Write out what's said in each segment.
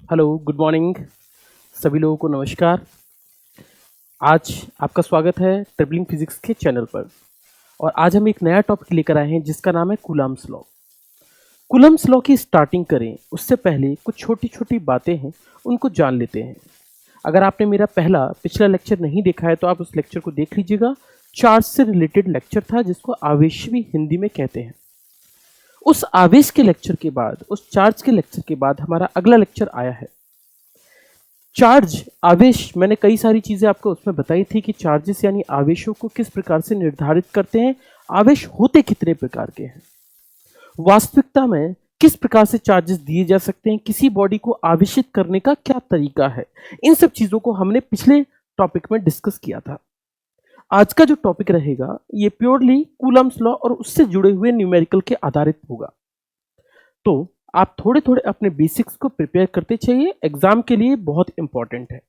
Hello, good morning. सभी लोगों को नमस्कार। आज आपका स्वागत है ट्रिपलिंग फिजिक्स के चैनल पर। और आज हम एक नया टॉपिक लेकर आए हैं जिसका नाम है कूलम्ब्स लॉ। कूलम्ब्स लॉ की स्टार्टिंग करें उससे पहले कुछ छोटी छोटी बातें हैं, उनको जान लेते हैं। अगर आपने मेरा पिछला लेक्चर नहीं देखा है तो आप उस लेक्चर को देख लीजिएगा। चार्ज से रिलेटेड लेक्चर था जिसको आवेश भी हिंदी में कहते हैं। उस आवेश के लेक्चर के बाद, उस चार्ज के लेक्चर के बाद हमारा अगला लेक्चर आया है चार्ज, आवेश। मैंने कई सारी चीजें आपको उसमें बताई थी कि चार्जेस यानी आवेशों को किस प्रकार से निर्धारित करते हैं, आवेश होते कितने प्रकार के हैं, वास्तविकता में किस प्रकार से चार्जेस दिए जा सकते हैं, किसी बॉडी को आवेशित करने का क्या तरीका है। इन सब चीजों को हमने पिछले टॉपिक में डिस्कस किया था। आज का जो टॉपिक रहेगा ये प्योरली कूलम्ब्स लॉ और उससे जुड़े हुए न्यूमेरिकल के आधारित होगा। तो आप थोड़े थोड़े अपने बेसिक्स को प्रिपेयर करते चाहिए, एग्जाम के लिए बहुत इंपॉर्टेंट है।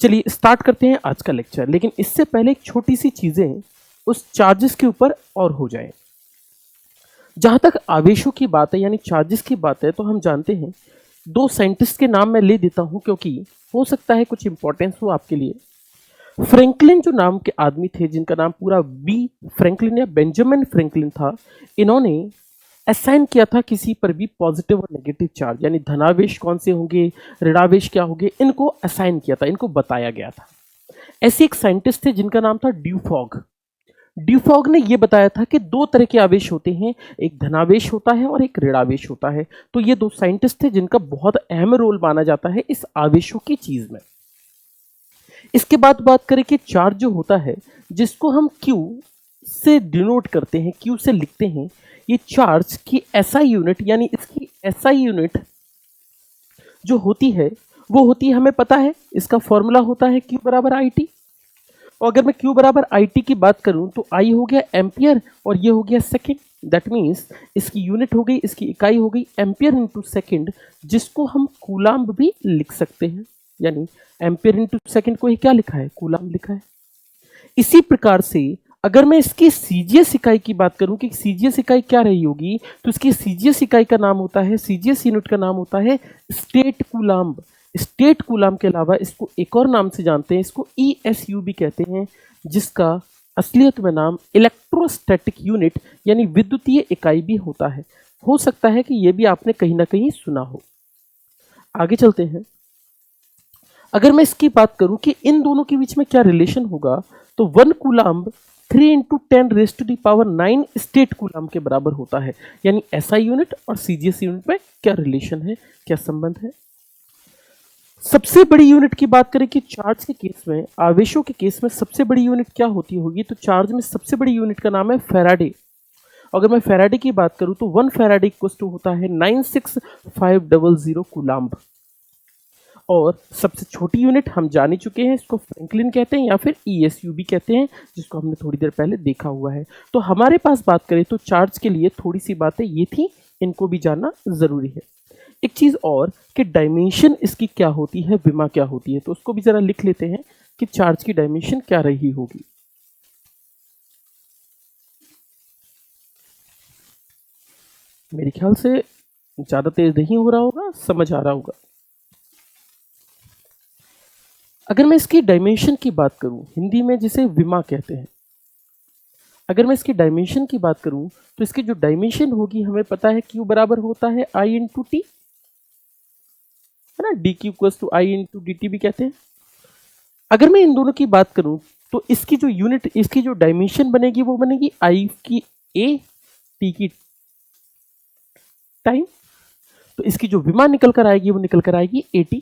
चलिए स्टार्ट करते हैं आज का लेक्चर, लेकिन इससे पहले एक छोटी सी चीजें उस चार्जेस के ऊपर और हो जाए। जहां तक आवेशों की बात है यानी चार्जेस की बात है, तो हम जानते हैं दो साइंटिस्ट के नाम मैं ले देता हूं क्योंकि हो सकता है कुछ इंपॉर्टेंस हो आपके लिए। फ्रैंकलिन जो नाम के आदमी थे, जिनका नाम पूरा बी फ्रैंकलिन या बेंजामिन फ्रैंकलिन था, इन्होंने असाइन किया था किसी पर भी पॉजिटिव और नेगेटिव चार्ज, यानी धनावेश कौन से होंगे, ऋणावेश क्या होंगे, इनको असाइन किया था, इनको बताया गया था। ऐसे एक साइंटिस्ट थे जिनका नाम था ड्यूफॉग। ड्यूफॉग ने यह बताया था कि दो तरह के आवेश होते हैं, एक धनावेश होता है और एक ऋणावेश होता है। तो ये दो साइंटिस्ट थे जिनका बहुत अहम रोल माना जाता है इस आवेशों की चीज में। इसके बाद बात करें कि चार्ज जो होता है जिसको हम Q से डिनोट करते हैं, Q से लिखते हैं, ये चार्ज की SI यूनिट यानी इसकी SI यूनिट जो होती है वो होती है, हमें पता है इसका फॉर्मूला होता है Q बराबर IT। और अगर मैं Q बराबर IT की बात करूं तो I हो गया एम्पियर और ये हो गया सेकेंड। दैट मीन्स इसकी यूनिट हो गई, इसकी इकाई हो गई एम्पियर इंटू सेकेंड, जिसको हम कूलाम्ब भी लिख सकते हैं। यानी एम्पियर इंटू सेकेंड को ही क्या लिखा है, कूलाम्ब लिखा है। इसी प्रकार से अगर मैं इसकी सीजीएस इकाई की बात करूं कि सीजीएस इकाई क्या रही होगी, तो इसकी सीजीएस इकाई का नाम होता है, सीजीएस यूनिट का नाम होता है स्टेट कूलाम्ब। स्टेट कूलाम्ब के अलावा इसको एक और नाम से जानते हैं, इसको ईएसयू भी कहते हैं, जिसका असलियत में नाम इलेक्ट्रोस्टैटिक यूनिट यानी विद्युतीय इकाई भी होता है। हो सकता है कि यह भी आपने कहीं ना कहीं सुना हो। आगे चलते हैं। अगर मैं इसकी बात करूं कि इन दोनों के बीच में क्या रिलेशन होगा, तो 1 कूलाम्ब 3 × 10⁹ स्टेट कूलाम्ब के बराबर होता है। यानी एसआई यूनिट और सीजीएस यूनिट में क्या रिलेशन है, क्या संबंध है। सबसे बड़ी यूनिट की बात करें कि चार्ज के केस में, आवेशों के केस में सबसे बड़ी यूनिट क्या होती होगी, तो चार्ज में सबसे बड़ी यूनिट का नाम है फैराडे। अगर मैं फैराडे की बात करूं तो 1 फैराडे इक्वल्स टू होता है 96500 कूलाम्ब। और सबसे छोटी यूनिट हम जान ही चुके हैं, इसको फ्रैंकलिन कहते हैं या फिर ईएसयू भी कहते हैं, जिसको हमने थोड़ी देर पहले देखा हुआ है। तो हमारे पास बात करें तो चार्ज के लिए थोड़ी सी बातें ये थी, इनको भी जानना जरूरी है। एक चीज और कि डायमेंशन इसकी क्या होती है, विमा क्या होती है, तो उसको भी जरा लिख लेते हैं कि चार्ज की डायमेंशन क्या रही होगी। मेरे ख्याल से ज्यादा तेज नहीं हो रहा होगा, समझ आ रहा होगा। अगर मैं इसकी डायमेंशन की बात करूं, हिंदी में जिसे विमा कहते हैं, अगर मैं इसकी डायमेंशन की बात करूं तो इसकी जो डायमेंशन होगी हमें पता है Q बराबर होता है I × T, है ना, dq = I × dt भी कहते हैं। अगर मैं इन दोनों की बात करूं तो इसकी जो यूनिट, इसकी जो डायमेंशन बनेगी वो बनेगी I की A, T की टाइम। तो इसकी जो विमा निकल कर आएगी वो निकल कर आएगी AT।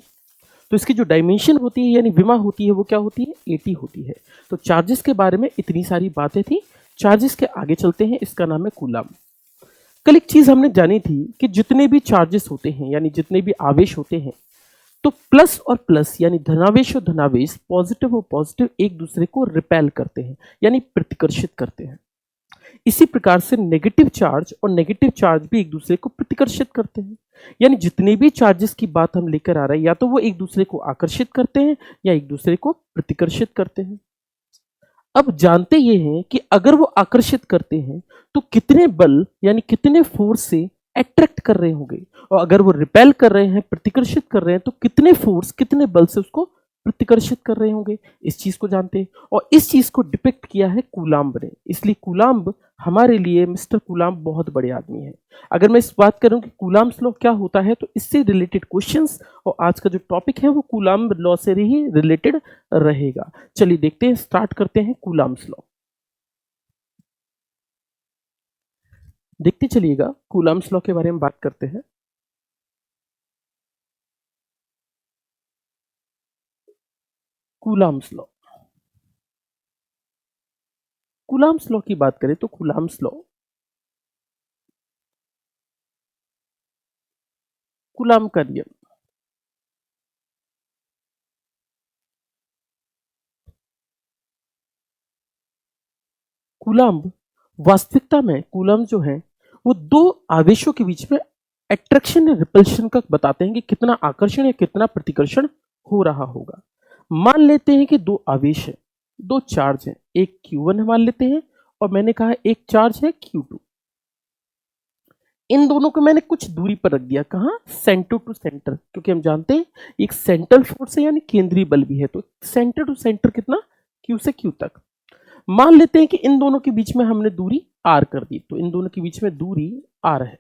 तो इसकी जो डायमेंशन होती है यानी विमा होती है वो क्या होती है, AT होती है। तो चार्जेस के बारे में इतनी सारी बातें थी। चार्जेस के आगे चलते हैं, इसका नाम है कूलाम्ब। कल एक चीज हमने जानी थी कि जितने भी चार्जेस होते हैं यानी जितने भी आवेश होते हैं, तो प्लस और प्लस यानी धनावेश और धनावेश, पॉजिटिव और पॉजिटिव एक दूसरे को रिपेल करते हैं यानी प्रतिकर्षित करते हैं। इसी प्रकार से नेगेटिव चार्ज और नेगेटिव चार्ज भी एक दूसरे को प्रतिकर्षित करते हैं। यानी जितने भी चार्जेस की बात हम लेकर आ रहे हैं, या तो वो एक दूसरे को आकर्षित करते हैं या एक दूसरे को प्रतिकर्षित करते हैं। अब जानते ये हैं कि अगर वो आकर्षित करते हैं तो कितने बल यानी कितने फोर्स से अट्रैक्ट कर रहे होंगे, और अगर वो रिपेल कर रहे हैं, प्रतिकर्षित कर रहे हैं, तो कितने फोर्स, कितने बल से उसको प्रतिकर्षित कर रहे होंगे, इस चीज को जानते हैं। और इस चीज को डिपिक्ट किया है कूलाम्ब ने, इसलिए कूलाम्ब हमारे लिए, मिस्टर कूलाम्ब बहुत बड़े आदमी है। अगर मैं इस बात करूं कि कूलाम्ब्स लॉ क्या होता है, तो इससे रिलेटेड क्वेश्चंस और आज का जो टॉपिक है वो कूलाम्ब लॉ से ही रिलेटेड रहेगा। चलिए देखते हैं, स्टार्ट करते हैं कूलाम्ब्स लॉ। देखते चलिएगा, कूलाम्ब्स लॉ के बारे में बात करते हैं। कूलाम्ब्स लॉ, कूलाम्ब्स लॉ की बात करें तो कूलाम्ब्स लॉ, कूलाम्ब का नियम, कूलाम्ब वास्तविकता में कूलाम्ब जो है वो दो आवेशों के बीच में अट्रैक्शन या रिपल्शन का बताते हैं कि कितना आकर्षण या कितना प्रतिकर्षण हो रहा होगा। मान लेते हैं कि दो आवेश है, दो चार्ज है, एक Q1 है मान लेते हैं, और मैंने कहा एक चार्ज है Q2। इन दोनों को मैंने कुछ दूरी पर रख दिया, कहाँ, सेंटर टू सेंटर, क्योंकि हम जानते हैं एक सेंट्रल फोर्स है यानी केंद्रीय बल भी है, तो सेंटर टू सेंटर कितना, Q से Q तक। मान लेते हैं कि इन दोनों के बीच में हमने दूरी R कर दी, तो इन दोनों के बीच में दूरी R है।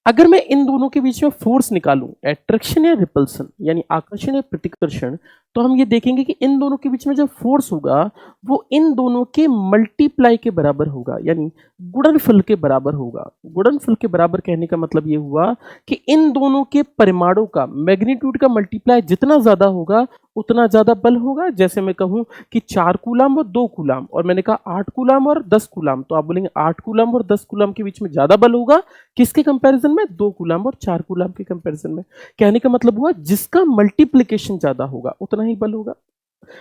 अगर मैं इन दोनों के बीच में फोर्स निकालूं, अट्रैक्शन या रिपल्सन यानी आकर्षण या प्रतिकर्षण, तो हम ये देखेंगे कि इन दोनों के बीच में जो फोर्स होगा वो इन दोनों के मल्टीप्लाई के बराबर होगा, यानी गुणनफल के बराबर होगा। गुणनफल के बराबर कहने का मतलब ये हुआ कि इन दोनों के परिमाणों का मैग्नीट्यूड का मल्टीप्लाई जितना ज्यादा होगा उतना ज्यादा बल होगा। जैसे मैं कहूं कि 4 कूलाम और 2 कूलाम, और मैंने कहा 8 कूलाम और 10 कूलाम, तो आप बोलेंगे 8 कूलाम और 10 कूलाम के बीच में ज्यादा बल होगा, किसके कंपैरिजन में, 2 कूलाम और 4 कूलाम के कंपैरिजन में। कहने का मतलब हुआ जिसका मल्टीप्लिकेशन ज्यादा होगा उतना ही बल होगा।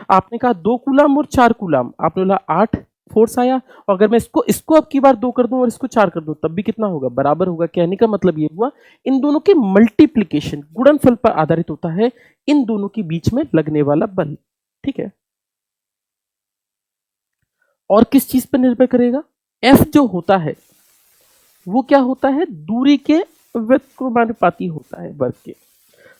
आपने कहा 2 कूलाम और 4 कूलाम, आपने बोला 8 फोर्स आया, और अगर मैं इसको इसको अब की बार 2 कर दूं और इसको 4 कर दूं तब भी कितना होगा, बराबर होगा। कहने का मतलब ये हुआ इन दोनों के मल्टीप्लिकेशन, गुणनफल पर आधारित होता है इन दोनों के बीच में लगने वाला बल। ठीक है, और किस चीज पर निर्भर करेगा, F जो होता है वो क्या होता है, दूरी के व्यक्तिमानुपाती होता है वर्ग के।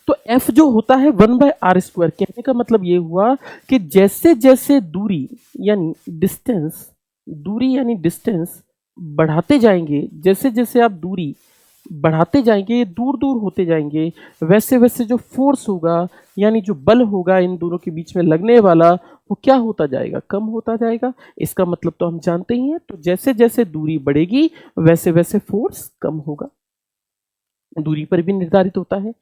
तो F जो होता है 1/r²। कहने का मतलब ये हुआ कि जैसे जैसे दूरी यानी डिस्टेंस, दूरी यानी डिस्टेंस बढ़ाते जाएंगे, जैसे जैसे आप दूरी बढ़ाते जाएंगे, ये दूर दूर होते जाएंगे, वैसे वैसे जो फोर्स होगा यानी जो बल होगा इन दोनों के बीच में लगने वाला, वो क्या होता जाएगा, कम होता जाएगा। इसका मतलब तो हम जानते ही हैं, तो जैसे जैसे दूरी बढ़ेगी वैसे वैसे फोर्स कम होगा, दूरी पर भी निर्धारित होता है।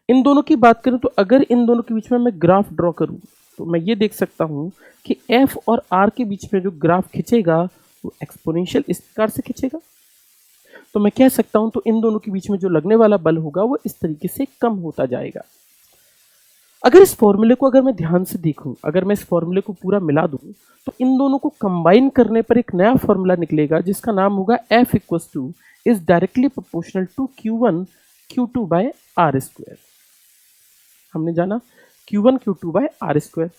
इन दोनों की बात करूं तो अगर इन दोनों के बीच में मैं ग्राफ ड्रॉ करूं तो मैं ये देख सकता हूं कि F और R के बीच में जो ग्राफ खिंचेगा वो एक्सपोनेंशियल इस प्रकार से खिंचेगा। तो मैं कह सकता हूं तो इन दोनों के बीच में जो लगने वाला बल होगा वो इस तरीके से कम होता जाएगा। अगर इस फॉर्मूले को अगर मैं ध्यान से देखूं, अगर मैं इस फॉर्मूले को पूरा मिला दूं, तो इन दोनों को कंबाइन करने पर एक नया फॉर्मूला निकलेगा जिसका नाम होगा F is directly proportional to Q1 Q2/r²। हमने जाना Q1 Q2/r²।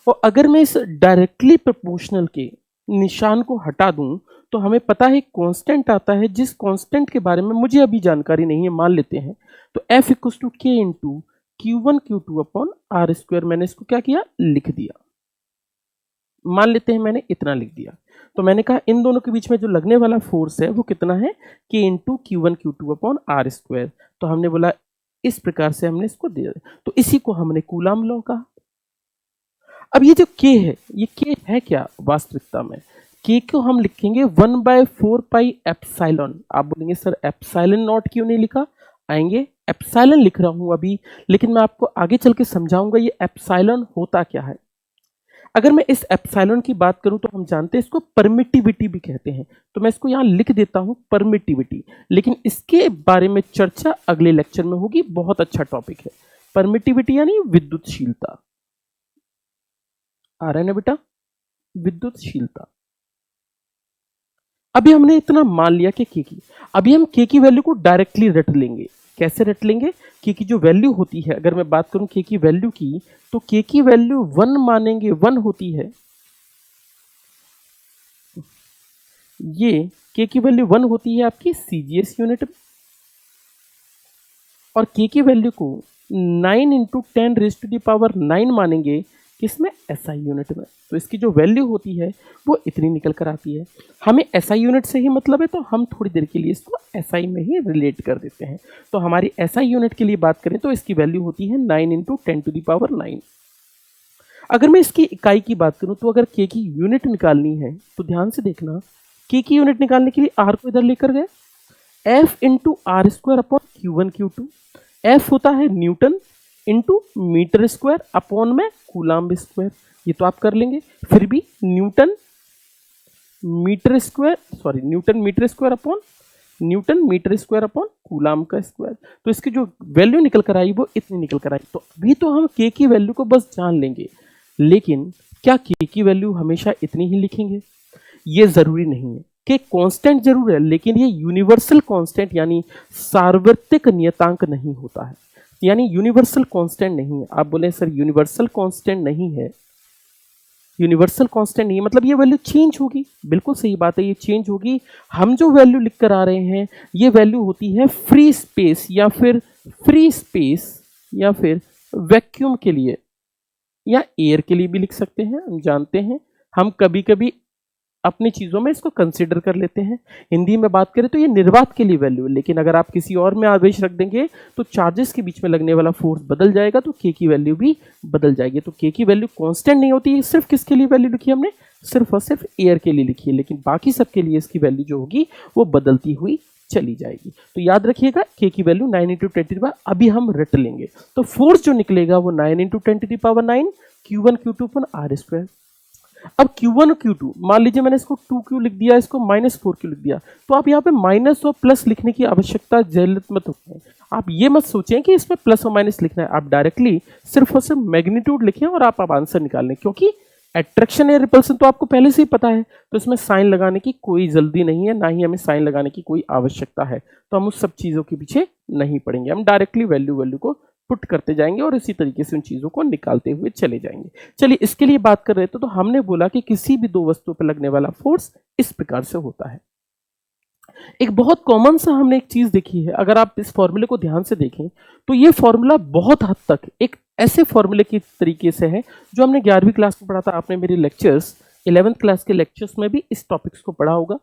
और अगर मैं इस डायरेक्टली प्रोपोर्शनल के निशान को हटा दूं तो हमें पता है कांस्टेंट आता है, जिस कांस्टेंट के बारे में मुझे अभी जानकारी नहीं है, मान लेते हैं। तो F = K × Q1 Q2/r²। मैंने इसको क्या किया, लिख दिया, मान लेते हैं मैंने इतना लिख दिया। तो मैंने कहा इन दोनों के बीच में जो लगने वाला फोर्स है वो कितना है, K × Q1 Q2/r²। तो हमने बोला इस प्रकार से हमने इसको दिया, तो इसी को हमने कूलाम लॉ कहा। अब ये जो K है, ये K है क्या वास्तविकता में, K को हम लिखेंगे 1/4πε। आप बोलेंगे सर एप्सिलॉन नॉट क्यों नहीं लिखा, आएंगे, एप्सिलॉन लिख रहा हूं अभी, लेकिन मैं आपको आगे चल के समझाऊंगा ये एप्सिलॉन होता क्या है। अगर मैं इस एप्सिलॉन की बात करूं तो हम जानते हैं इसको परमिटिविटी भी कहते हैं, तो मैं इसको यहां लिख देता हूं परमिटिविटी, लेकिन इसके बारे में चर्चा अगले लेक्चर में होगी। बहुत अच्छा टॉपिक है परमिटिविटी यानी विद्युतशीलता। आ रहा है ना बेटा, विद्युतशीलता। अभी हमने इतना मान लिया कि K की, अभी हम K की वैल्यू को डायरेक्टली रट लेंगे। कैसे रट लेंगे, K की जो वैल्यू होती है, अगर मैं बात करूं K की वैल्यू की, तो K की वैल्यू 1 मानेंगे, 1 होती है। ये के की वैल्यू 1 होती है आपकी सीजीएस यूनिट में, और के की वैल्यू को 9 इंटू 10⁻⁹ मानेंगे किसमें, एसआई यूनिट में। तो इसकी जो वैल्यू होती है वो इतनी निकल कर आती है। हमें एसआई यूनिट से ही मतलब है, तो हम थोड़ी देर के लिए इसको एसआई में ही रिलेट कर देते हैं। तो हमारी एसआई यूनिट के लिए बात करें तो इसकी वैल्यू होती है 9 इंटू 10⁹ अगर मैं इसकी इकाई की बात करूं तो अगर के की यूनिट निकालनी है तो ध्यान से देखना, के की यूनिट निकालने के लिए आर को इधर लेकर गए, F into R square upon Q1 Q2। F होता है newton into metre square upon में कूलाम्ब स्क्वायर, ये तो आप कर लेंगे। फिर भी newton metre square upon coulomb का स्क्वायर। तो इसकी जो वैल्यू निकल कर आई वो इतनी निकल कर आई। तो अभी तो हम के की वैल्यू को बस जान लेंगे, लेकिन क्या के की वैल्यू हमेशा इतनी ही लिखेंगे, ये जरूरी नहीं है। कि कांस्टेंट जरूर है, लेकिन ये यूनिवर्सल कांस्टेंट यानी सार्वत्रिक नियतांक नहीं होता है, यानी यूनिवर्सल कांस्टेंट नहीं है। आप बोले सर यूनिवर्सल कांस्टेंट नहीं है, यूनिवर्सल कांस्टेंट नहीं है मतलब ये वैल्यू चेंज होगी। बिल्कुल सही बात है, ये चेंज होगी। हम जो वैल्यू लिख कर आ रहे हैं ये वैल्यू होती है फ्री स्पेस या फिर वैक्यूम के लिए या एयर के लिए भी लिख सकते हैं। हम जानते हैं, हम कभी कभी अपनी चीज़ों में इसको कंसिडर कर लेते हैं। हिंदी में बात करें तो ये निर्वात के लिए वैल्यू है, लेकिन अगर आप किसी और में आवेश रख देंगे तो चार्जेस के बीच में लगने वाला फोर्स बदल जाएगा, तो के की वैल्यू भी बदल जाएगी। तो के की वैल्यू कांस्टेंट नहीं होती है। सिर्फ किसके लिए वैल्यू लिखी हमने, सिर्फ और सिर्फ एयर के लिए लिखी है, लेकिन बाकी सबके लिए इसकी वैल्यू जो होगी वो बदलती हुई चली जाएगी। तो याद रखिएगा के की वैल्यू 9 इंटू 10⁻, अभी हम रट लेंगे। तो फोर्स जो निकलेगा वो 9 इंटू 10⁹ Q1 Q2 अपन आर स्क्वायर। अब Q1 और Q2 मान लीजिए मैंने इसको 2Q लिख दिया, इसको -4Q लिख दिया, तो आप यहाँ पे माइनस और प्लस लिखने की आवश्यकता जरूरत मत होती। आप ये मत सोचें कि इसमें प्लस और माइनस लिखना है, आप डायरेक्टली सिर्फ और सिर्फ मैग्नीट्यूड लिखें और आप आंसर निकाल लें, क्योंकि एट्रैक्शन या रिपल्सन तो आपको पहले से ही पता है, तो इसमें साइन लगाने की कोई जल्दी नहीं है, ना ही हमें साइन लगाने की कोई आवश्यकता है। तो हम उस सब चीज़ों के पीछे नहीं पड़ेंगे, हम डायरेक्टली वैल्यू को पुट करते जाएंगे और इसी तरीके से उन चीज़ों को निकालते हुए चले जाएंगे। चलिए इसके लिए बात कर रहे थे, तो हमने बोला कि किसी भी दो वस्तुओं पर लगने वाला फोर्स इस प्रकार से होता है। एक बहुत कॉमन सा हमने एक चीज़ देखी है, अगर आप इस फॉर्मूले को ध्यान से देखें तो ये फॉर्मूला बहुत हद तक एक ऐसे फॉर्मूले की तरीके से है जो हमने 11वीं क्लास में पढ़ा था। आपने मेरे लेक्चर्स 11th क्लास के लेक्चर्स में भी इस टॉपिक्स को पढ़ा होगा।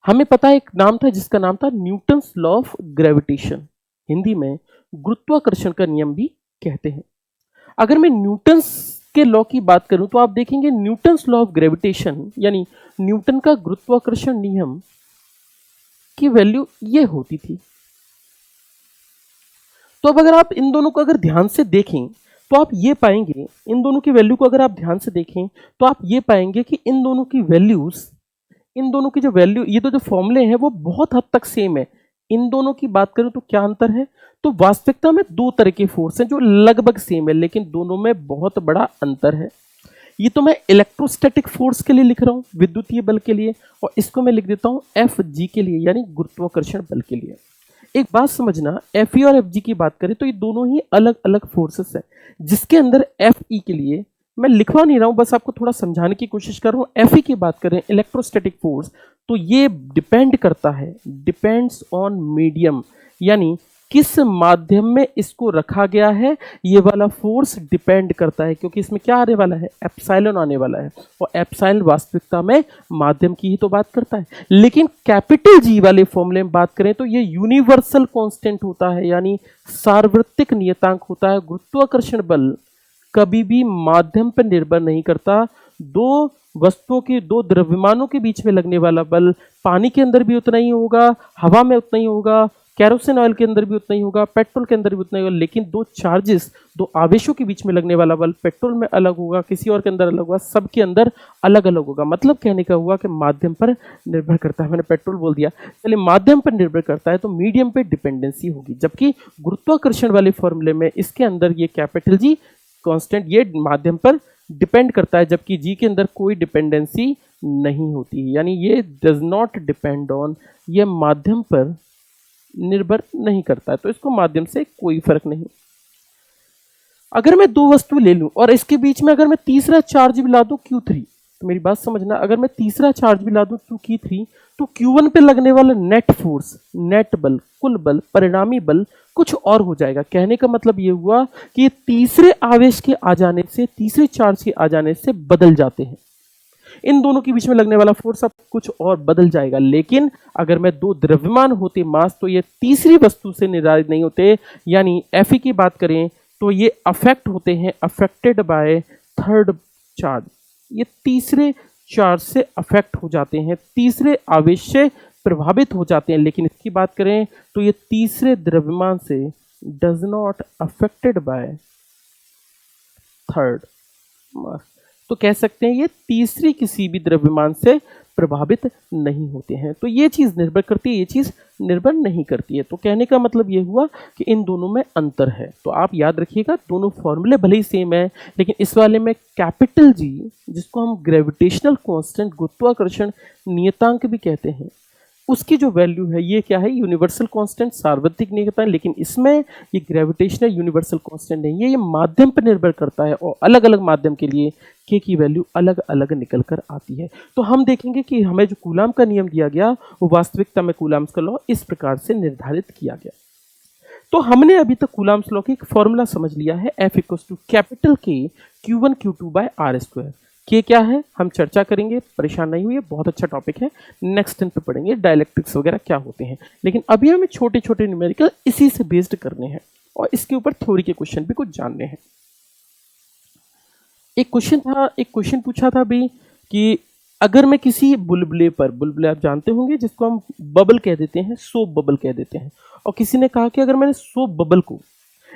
हमें पता है एक नाम था जिसका नाम था Newton's law of gravitation, Hindi में गुरुत्वाकर्षण का नियम भी कहते हैं। अगर मैं न्यूटन्स के लॉ की बात करूं तो आप देखेंगे न्यूटन्स लॉ ऑफ ग्रेविटेशन यानी न्यूटन का गुरुत्वाकर्षण नियम की वैल्यू ये होती थी। तो अब अगर आप इन दोनों को अगर ध्यान से देखें तो आप ये पाएंगे, इन दोनों की वैल्यू को अगर आप ध्यान से देखें तो आप ये पाएंगे कि इन दोनों की वैल्यूज, इन दोनों की जो वैल्यू, ये तो जो फॉर्मूले हैं वो बहुत हद तक सेम है। इन दोनों की बात करूं तो क्या अंतर है, तो वास्तविकता में दो तरह के फोर्स हैं जो लगभग सेम है, लेकिन दोनों में बहुत बड़ा अंतर है। ये तो मैं इलेक्ट्रोस्टैटिक फोर्स के लिए लिख रहा हूं, विद्युतीय बल के लिए, और इसको मैं लिख देता हूं एफ जी के लिए यानी गुरुत्वाकर्षण बल के लिए। एक बात समझना, एफ ई और एफ जी की बात करें तो ये दोनों ही अलग अलग फोर्सेस हैं, जिसके अंदर एफ ई के लिए मैं लिखवा नहीं रहा हूं, बस आपको थोड़ा समझाने की कोशिश कर रहा हूं। एफ ई की बात करें इलेक्ट्रोस्टैटिक फोर्स, तो ये डिपेंड करता है, डिपेंड्स ऑन मीडियम, यानी किस माध्यम में इसको रखा गया है ये वाला फोर्स डिपेंड करता है, क्योंकि इसमें क्या आने वाला है, एप्सिलॉन आने वाला है, और एप्सिलॉन वास्तविकता में माध्यम की ही तो बात करता है। लेकिन कैपिटल जी वाले फॉर्मूले में बात करें तो ये यूनिवर्सल कांस्टेंट होता है, यानी सार्वत्रिक नियतांक होता है। गुरुत्वाकर्षण बल कभी भी माध्यम पर निर्भर नहीं करता। दो वस्तुओं के, दो द्रव्यमानों के बीच में लगने वाला बल पानी के अंदर भी उतना ही होगा, हवा में उतना ही होगा, कैरोसिन ऑयल के अंदर भी उतना ही होगा, पेट्रोल के अंदर भी उतना ही होगा। लेकिन दो चार्जेस, दो आवेशों के बीच में लगने वाला बल पेट्रोल में अलग होगा, किसी और के अंदर अलग होगा, सबके अंदर अलग अलग होगा। मतलब कहने का हुआ कि माध्यम पर निर्भर करता है, मैंने पेट्रोल बोल दिया, चलिए माध्यम पर निर्भर करता है तो मीडियम पे डिपेंडेंसी होगी। जबकि गुरुत्वाकर्षण वाले फॉर्मूले में इसके अंदर ये कैपिटल जी कांस्टेंट ये माध्यम पर डिपेंड करता है, जबकि जी के अंदर कोई डिपेंडेंसी नहीं होती, यानी ये डज नॉट डिपेंड ऑन, ये माध्यम पर निर्भर नहीं करता है, तो इसको माध्यम से कोई फर्क नहीं। अगर मैं दो वस्तु ले लूं और इसके बीच में अगर मैं तीसरा चार्ज मिला दूं Q3, तो मेरी बात समझना, अगर मैं तीसरा चार्ज भी ला दूं Q3 तो Q1 पे लगने वाला नेट फोर्स, नेट बल, कुल बल, परिणामी बल कुछ और हो जाएगा। कहने का मतलब ये हुआ कि ये तीसरे आवेश के आ जाने से, तीसरे चार्ज के आ जाने से बदल जाते हैं। इन दोनों के बीच में लगने वाला फोर्स अब कुछ और बदल जाएगा। लेकिन अगर मैं दो द्रव्यमान होते मास तो ये तीसरी वस्तु से निर्धारित नहीं होते, यानी Fe की बात करें तो ये अफेक्ट होते हैं, अफेक्टेड बाय थर्ड चार्ज। ये तीसरे चार्ज से अफेक्ट हो जाते हैं, तीसरे आवेश से प्रभावित हो जाते हैं। लेकिन इसकी बात करें तो ये तीसरे द्रव्यमान से does not affected by third mass. तो कह सकते हैं ये तीसरी किसी भी द्रव्यमान से प्रभावित नहीं होते हैं। तो ये चीज निर्भर करती है, ये चीज निर्भर नहीं करती है। तो कहने का मतलब ये हुआ कि इन दोनों में अंतर है। तो आप याद रखिएगा, दोनों फॉर्मूले भले ही सेम है, लेकिन इस वाले में कैपिटल जी, जिसको हम ग्रेविटेशनल कांस्टेंट, गुरुत्वाकर्षण नियतांक भी कहते हैं, उसकी जो वैल्यू है ये क्या है, यूनिवर्सल कांस्टेंट, सार्वत्रिक नियतांक। लेकिन इसमें ये ग्रेविटेशनल यूनिवर्सल कांस्टेंट नहीं है, ये माध्यम पर निर्भर करता है और अलग अलग माध्यम के लिए के की वैल्यू अलग अलग निकल कर आती है। तो हम देखेंगे कि हमें जो कूलाम का नियम दिया गया वो वास्तविकता में कूलाम्स का लॉ इस प्रकार से निर्धारित किया गया। तो हमने अभी तक कूलाम्स लॉ की एक फॉर्मूला समझ लिया है, F equals to capital K Q1 Q2 by R square. K क्या है हम चर्चा करेंगे, परेशान नहीं हुई, बहुत अच्छा टॉपिक है। नेक्स्ट दिन पे पढ़ेंगे डायलेक्ट्रिक्स वगैरह क्या होते हैं। लेकिन अभी हमें छोटे छोटे न्यूमेरिकल इसी से बेस्ड करने हैं और इसके ऊपर थ्योरी के क्वेश्चन भी कुछ जानने हैं। एक क्वेश्चन पूछा था अभी कि अगर मैं किसी बुलबुले पर, बुलबुले आप जानते होंगे जिसको हम बबल कह देते हैं, सोप बबल कह देते हैं, और किसी ने कहा कि अगर मैंने सोप बबल को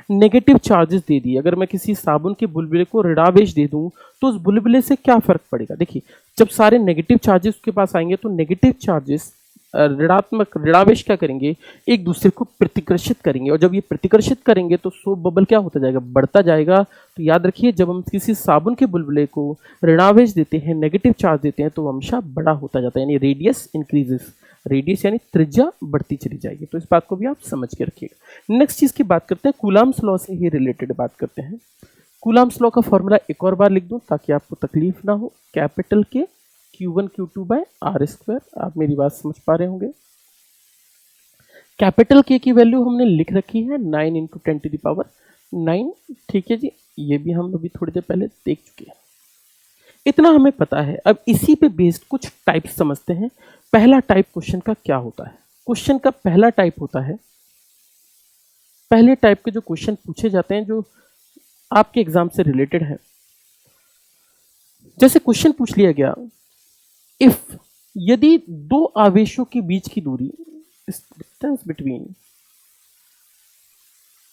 नेगेटिव चार्जेस दे दिए, अगर मैं किसी साबुन के बुलबुले को ऋणावेश दे दूं तो उस बुलबुले से क्या फर्क पड़ेगा। देखिए, जब सारे नेगेटिव चार्जेस उसके पास आएंगे तो नेगेटिव चार्जेस ऋणात्मक ऋणावेश क्या करेंगे, एक दूसरे को प्रतिकर्षित करेंगे, और जब ये प्रतिकर्षित करेंगे तो सोप बबल क्या होता जाएगा, बढ़ता जाएगा। तो याद रखिए, जब हम किसी साबुन के बुलबुले को ऋणावेश देते हैं, नेगेटिव चार्ज देते हैं, तो हमेशा बड़ा होता जाता है, यानी रेडियस इंक्रीजेस, रेडियस यानी त्रिज्या बढ़ती चली जाएगी। तो इस बात को भी आप समझ के रखिएगा। नेक्स्ट चीज की बात करते हैं, कूलाम्स लॉ से ही रिलेटेड बात करते हैं। कूलाम्स लॉ का फॉर्मूला एक और बार लिख दूं ताकि आपको तकलीफ ना हो, कैपिटल के Q1 Q2 by R square. आप मेरी बात समझ पा रहे होंगे। कैपिटल के की वैल्यू हमने लिख रखी है 9 × 10⁹ ठीक है जी, ये भी हम अभी थोड़ी देर पहले देख चुके हैं। इतना हमें पता है। अब इसी पे बेस्ड कुछ टाइप समझते हैं। पहला टाइप क्वेश्चन का क्या होता है, क्वेश्चन का पहला टाइप होता है, पहले टाइप के जो क्वेश्चन पूछे जाते हैं जो आपके एग्जाम से रिलेटेड है, जैसे क्वेश्चन पूछ लिया गया, इफ यदि दो आवेशों के बीच की दूरी, डिस्टेंस बिटवीन,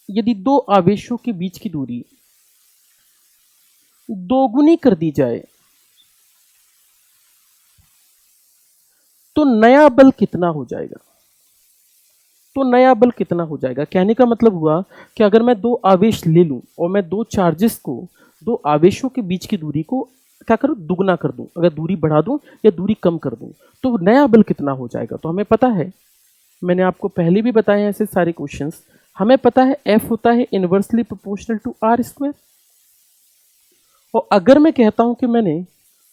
यदि दो आवेशों के बीच की दूरी दोगुनी कर दी जाए तो नया बल कितना हो जाएगा। तो नया बल कितना हो जाएगा, कहने का मतलब हुआ कि अगर मैं दो आवेश ले लूं और मैं दो चार्जेस को, दो आवेशों के बीच की दूरी को क्या करूं, दुगना कर दूं, अगर दूरी बढ़ा दूं या दूरी कम कर दूं, तो नया बल कितना हो जाएगा। तो हमें पता है, मैंने आपको पहले भी बताया ऐसे सारे क्वेश्चंस, हमें पता है F होता है inversely proportional to R square. और अगर मैं कहता हूं कि मैंने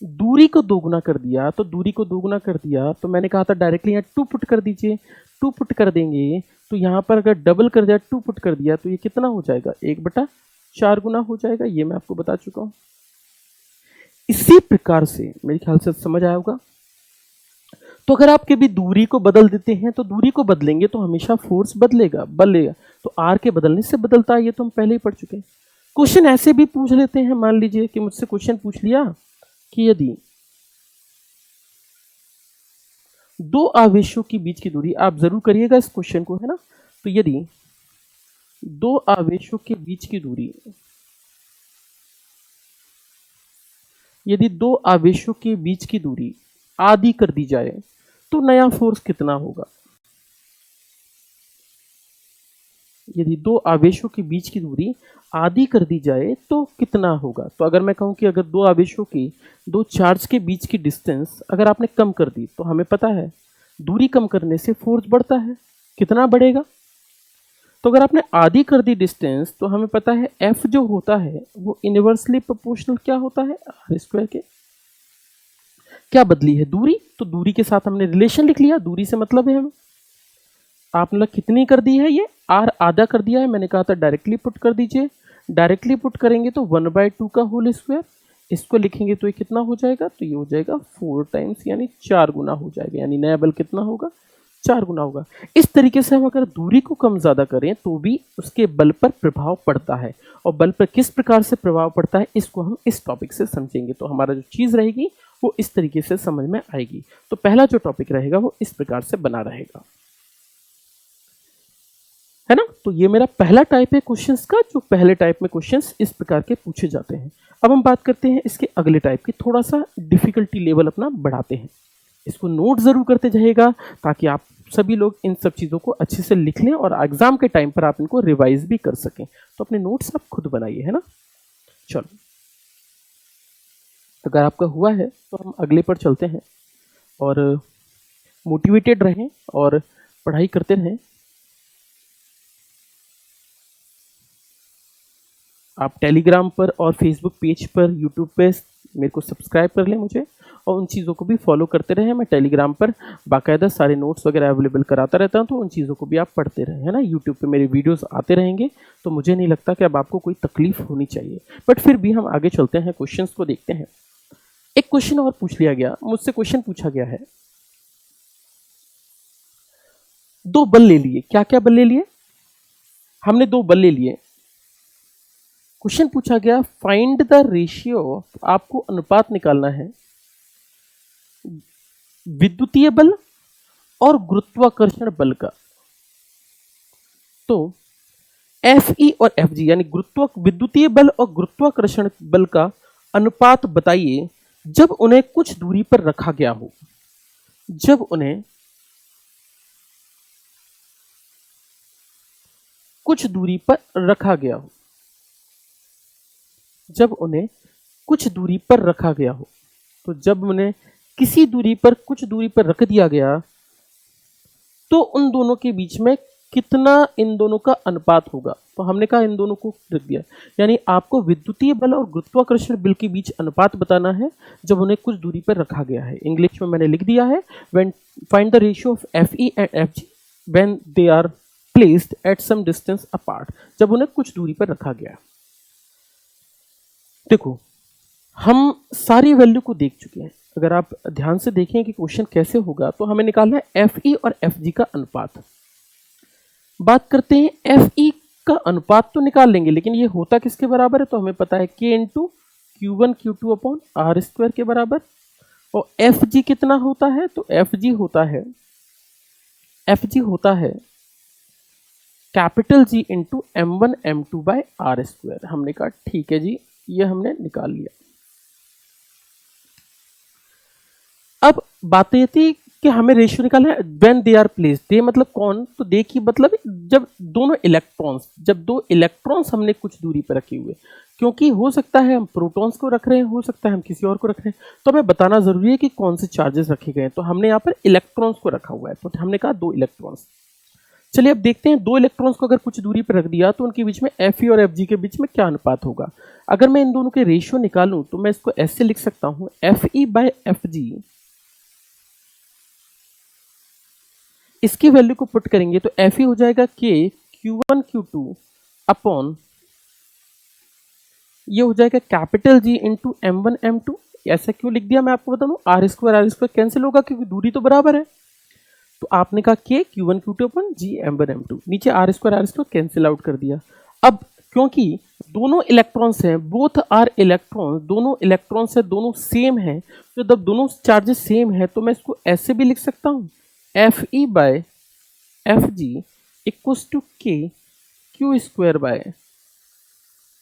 दूरी को दोगुना कर दिया, तो दूरी को दोगुना कर दिया तो मैंने कहा था डायरेक्टली यहाँ 2 पुट कर दीजिए, 2 पुट कर देंगे तो यहाँ पर अगर डबल कर दिया, 2 पुट कर दिया तो ये कितना हो जाएगा, 1/4 गुना हो जाएगा। ये मैं आपको बता चुका हूं। इसी प्रकार से मेरे ख्याल से समझ आया होगा। तो अगर आप कभी दूरी को बदल देते हैं तो दूरी को बदलेंगे तो हमेशा फोर्स बदलेगा। तो आर के बदलने से बदलता है, ये तो हम पहले ही पढ़ चुके हैं। क्वेश्चन ऐसे भी पूछ लेते हैं, मान लीजिए कि मुझसे क्वेश्चन पूछ लिया कि यदि दो आवेशों के बीच की दूरी, आप जरूर करिएगा इस क्वेश्चन को, है ना। तो यदि दो आवेशों के बीच की दूरी, यदि दो आवेशों के बीच की दूरी आधी कर दी जाए तो नया फोर्स कितना होगा। यदि दो आवेशों के बीच की दूरी आधी कर दी जाए तो कितना होगा। तो अगर मैं कहूं कि अगर दो आवेशों की, दो चार्ज के बीच की डिस्टेंस अगर आपने कम कर दी, तो हमें पता है दूरी कम करने से फोर्स बढ़ता है, कितना बढ़ेगा। तो अगर आपने आधी कर दी डिस्टेंस तो हमें पता है F जो होता है वो इनवर्सली प्रोपोर्शनल क्या होता है, आर स्क्वायर के। क्या बदली है? दूरी। तो दूरी के साथ हमने रिलेशन लिख लिया, दूरी से मतलब है हमें। आपने कितनी कर दी है? ये r आधा कर दिया है, मैंने कहा था डायरेक्टली पुट कर दीजिए। डायरेक्टली पुट करेंगे तो 1/2 का होल स्क्वायर, इसको लिखेंगे तो ये कितना हो जाएगा? तो ये हो जाएगा 4 टाइम्स, यानी 4 गुना हो जाएगा, यानी नया बल कितना होगा? 4 गुना होगा। इस तरीके से हम अगर दूरी को कम ज्यादा करें तो भी उसके बल पर प्रभाव पड़ता है, और बल पर किस प्रकार से प्रभाव पड़ता है इसको हम इस टॉपिक से समझेंगे। तो हमारा जो चीज रहेगी वो इस तरीके से समझ में आएगी। तो पहला जो टॉपिक रहेगा वो इस प्रकार से बना रहेगा, है ना। तो ये मेरा पहला टाइप है क्वेश्चंस का, जो पहले टाइप में क्वेश्चंस इस प्रकार के पूछे जाते हैं। अब हम बात करते हैं इसके अगले टाइप की, थोड़ा सा डिफिकल्टी लेवल अपना बढ़ाते हैं। इसको नोट जरूर करते जाइएगा ताकि आप सभी लोग इन सब चीज़ों को अच्छे से लिख लें और एग्जाम के टाइम पर आप इनको रिवाइज भी कर सकें। तो अपने नोट्स आप खुद बनाइए, है ना। चलो, अगर आपका हुआ है तो हम अगले पर चलते हैं, और मोटिवेटेड रहें और पढ़ाई करते रहें। आप टेलीग्राम पर और फेसबुक पेज पर, यूट्यूब पे मेरे को सब्सक्राइब कर लें मुझे, और उन चीज़ों को भी फॉलो करते रहें। मैं टेलीग्राम पर बाकायदा सारे नोट्स वगैरह अवेलेबल कराता रहता हूं, तो उन चीज़ों को भी आप पढ़ते रहें, है ना। यूट्यूब पे मेरे वीडियोस आते रहेंगे, तो मुझे नहीं लगता कि अब आपको कोई तकलीफ होनी चाहिए। बट फिर भी हम आगे चलते हैं, क्वेश्चंस को देखते हैं। एक क्वेश्चन और पूछ लिया गया मुझसे, क्वेश्चन पूछा गया है, दो बल ले लिए। क्या क्या बल ले लिए? हमने दो बल ले लिए। क्वेश्चन पूछा गया, फाइंड द रेशियो, आपको अनुपात निकालना है विद्युतीय बल और गुरुत्वाकर्षण बल का। तो एफ ई और एफ जी, यानी विद्युतीय बल और गुरुत्वाकर्षण बल का अनुपात बताइए जब उन्हें कुछ दूरी पर रखा गया हो। जब उन्हें कुछ दूरी पर रखा गया हो, जब उन्हें कुछ दूरी पर रखा गया हो, तो जब उन्हें किसी दूरी पर, कुछ दूरी पर रख दिया गया, तो उन दोनों के बीच में कितना इन दोनों का अनुपात होगा। तो हमने कहा इन दोनों को रख दिया, यानी आपको विद्युतीय बल और गुरुत्वाकर्षण बल के बीच अनुपात बताना है जब उन्हें कुछ दूरी पर रखा गया है। इंग्लिश में मैंने लिख दिया है, when find the ratio of F E and F G when they are placed at some distance apart, जब उन्हें कुछ दूरी पर रखा गया। देखो, हम सारी वैल्यू को देख चुके हैं। अगर आप ध्यान से देखें कि क्वेश्चन कैसे होगा, तो हमें निकालना है एफ ई और एफ जी का अनुपात। बात करते हैं एफ ई का अनुपात, तो निकाल लेंगे, लेकिन ये होता किसके बराबर है? तो हमें पता है K into Q one Q two upon R square के बराबर। और एफ जी कितना होता है? तो एफ जी होता है capital G into M one M two by R square. हमने कहा ठीक है जी, ये हमने निकाल लिया। अब बात ये थी कि हमें रेशियो निकालना है व्हेन दे आर प्लेस्ड। दे मतलब कौन? तो दे की मतलब जब दो इलेक्ट्रॉन्स हमने कुछ दूरी पर रखे हुए, क्योंकि हो सकता है हम प्रोटॉन्स को रख रहे हैं, हो सकता है हम किसी और को रख रहे हैं, तो हमें बताना जरूरी है कि कौन से चार्जेस रखे गए हैं। तो हमने यहाँ पर इलेक्ट्रॉन्स को रखा हुआ है, तो हमने कहा दो इलेक्ट्रॉन्स। चलिए अब देखते हैं, दो इलेक्ट्रॉन्स को अगर कुछ दूरी पर रख दिया तो उनके बीच में एफ ई और एफ जी के बीच में क्या अनुपात होगा। अगर मैं इन दोनों के रेशियो निकालूं तो मैं इसको ऐसे लिख सकता हूं, एफ ई बाय एफ जी, इसकी वैल्यू को पुट करेंगे तो एफ ई हो जाएगा K Q one Q two upon, ये हो जाएगा capital G into M one M two. ऐसा क्यों लिख दिया मैं आपको बता दूं, आर स्क्वायर कैंसिल होगा क्योंकि दूरी तो बराबर है। तो आपने कहा K Q one Q two upon G M one M two, नीचे आर स्क्वायर कैंसिल आउट कर दिया। अब क्योंकि दोनों इलेक्ट्रॉन्स हैं, बोथ आर इलेक्ट्रॉन्स, दोनों इलेक्ट्रॉन्स है, दोनों सेम है, तो जब दोनों चार्जेस सेम है तो मैं इसको ऐसे भी लिख सकता हूं, F E by F G equals to K Q square by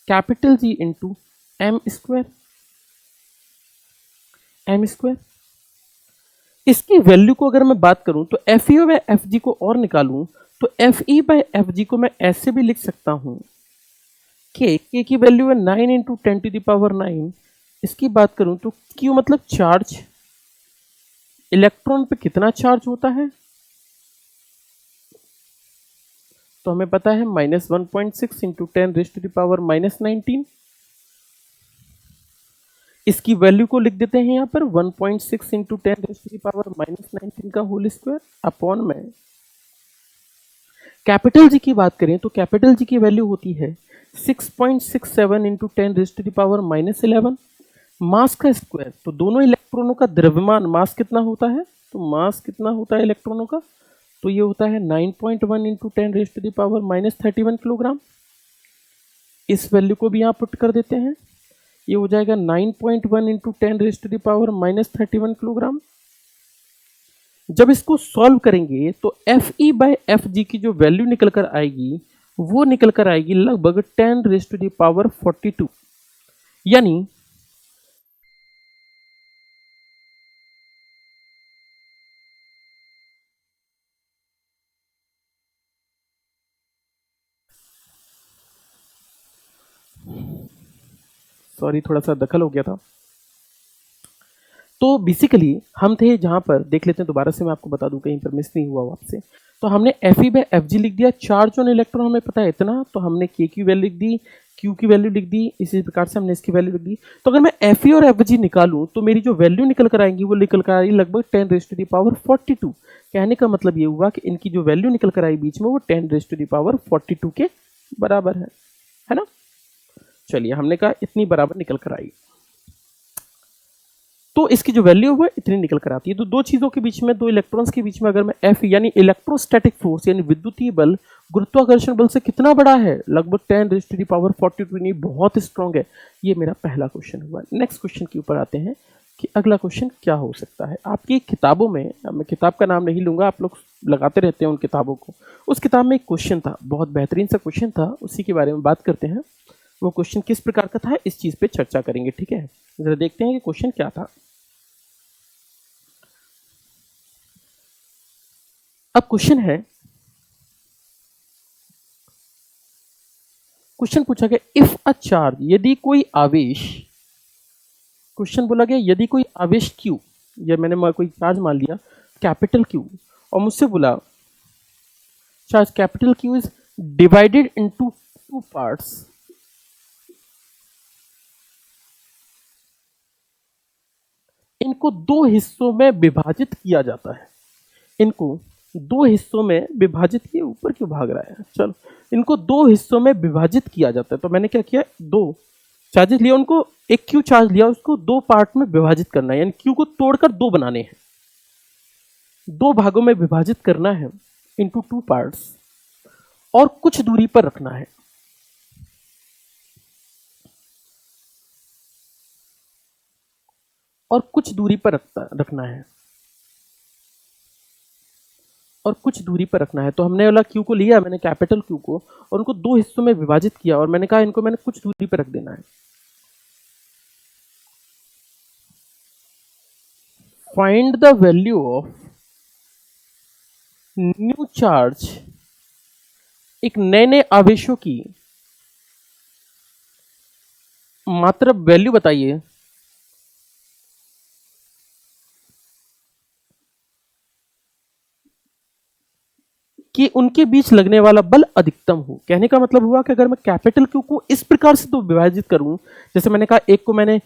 capital G into M square. इसकी वैल्यू को अगर मैं बात करूं तो F E by F G को और निकालूं तो F E by F G को मैं ऐसे भी लिख सकता हूं, के की वैल्यू है 9 इंटू 10⁻⁹। इसकी बात करूं तो क्यू मतलब चार्ज, इलेक्ट्रॉन पे कितना चार्ज होता है, तो हमें पता है -1.6 इंटू 10⁻⁻19। इसकी वैल्यू को लिख देते हैं यहाँ पर 1.6 इंटू 10⁻⁻19 का होल स्क्वायर अपॉन में कैपिटल जी की बात करें तो कैपिटल जी की वैल्यू होती है 6.67 इंटू 10⁻11 मास का स्क्वायर। तो दोनों इलेक्ट्रॉनों का द्रव्यमान मास कितना होता है, तो मास कितना होता है इलेक्ट्रॉनों का, तो ये होता है 9.1 इंटू 10⁻31 किलोग्राम। इस वैल्यू को भी यहाँ पुट कर देते हैं, ये हो जाएगा 9.1 इंटू 10⁻31 किलोग्राम। जब इसको सॉल्व करेंगे तो Fe/Fg की जो वैल्यू निकल कर आएगी वो निकल कर आएगी लगभग 10⁻42, यानी सॉरी थोड़ा सा दखल हो गया था। तो बेसिकली हम थे जहां पर, देख लेते हैं दोबारा से, मैं आपको बता दूं कहीं पर मिस नहीं हुआ आपसे। तो हमने Fe/Fg लिख दिया, चार्ज ऑन इलेक्ट्रॉन हमें पता है इतना, तो हमने K की वैल्यू लिख दी, Q की वैल्यू लिख दी, इसी प्रकार से हमने इसकी वैल्यू लिख दी। तो अगर मैं Fe और Fg निकालूं तो मेरी जो वैल्यू निकल कर आएंगी वो निकल कर आएगी लगभग 10⁻42। कहने का मतलब ये हुआ कि इनकी जो वैल्यू निकल कर आई बीच में वो 10⁻42 के बराबर है ना। चलिए, हमने कहा इतनी बराबर निकल कर आई, तो इसकी जो वैल्यू है वो इतनी निकल कर आती है। तो दो चीजों के बीच में, दो इलेक्ट्रॉन्स के बीच में अगर मैं F यानी इलेक्ट्रोस्टैटिक फोर्स यानी विद्युतीय बल गुरुत्वाकर्षण बल से कितना बड़ा है, लगभग 10⁻42, नहीं बहुत स्ट्रॉन्ग है। ये मेरा पहला क्वेश्चन हुआ। नेक्स्ट क्वेश्चन के ऊपर आते हैं कि अगला क्वेश्चन क्या हो सकता है। आपकी किताबों में, मैं किताब का नाम नहीं लूंगा, आप लोग लगाते रहते हैं उन किताबों को, उस किताब में एक क्वेश्चन था, बहुत बेहतरीन सा क्वेश्चन था, उसी के बारे में बात करते हैं। वो क्वेश्चन किस प्रकार का था इस चीज पे चर्चा करेंगे, ठीक है। जरा देखते हैं कि क्वेश्चन क्या था। अब क्वेश्चन है, क्वेश्चन पूछा गया इफ अ चार्ज, यदि कोई आवेश, क्वेश्चन बोला गया यदि कोई आवेश Q, या मैंने कोई चार्ज मान लिया कैपिटल Q, और मुझसे बोला charge capital Q is divided into 2 parts, इनको 2 हिस्सों में विभाजित किया जाता है, इनको 2 हिस्सों में विभाजित, ये ऊपर क्यों भाग रहा है, चलो, इनको 2 हिस्सों में विभाजित किया जाता है। तो मैंने क्या किया, 2 चार्जेस लिया, उनको एक Q चार्ज लिया, उसको 2 पार्ट में विभाजित करना है, यानी Q को तोड़कर 2 बनाने हैं, 2 भागों में विभाजित करना है इनटू 2 पार्ट्स, और कुछ दूरी पर रखना है। और कुछ दूरी पर रखना है, और कुछ दूरी पर रखना है। तो हमने वाला Q को लिया, मैंने कैपिटल Q को, और उनको 2 हिस्सों में विभाजित किया, और मैंने कहा इनको मैंने कुछ दूरी पर रख देना है। Find the value of new charge, एक नए नए आवेशों की मात्र वैल्यू बताइए कि उनके बीच लगने वाला बल अधिकतम हो। कहने का मतलब हुआ कि अगर मैं कैपिटल Q को इस प्रकार से तो विभाजित करूं, जैसे मैंने कहा एक को मैंने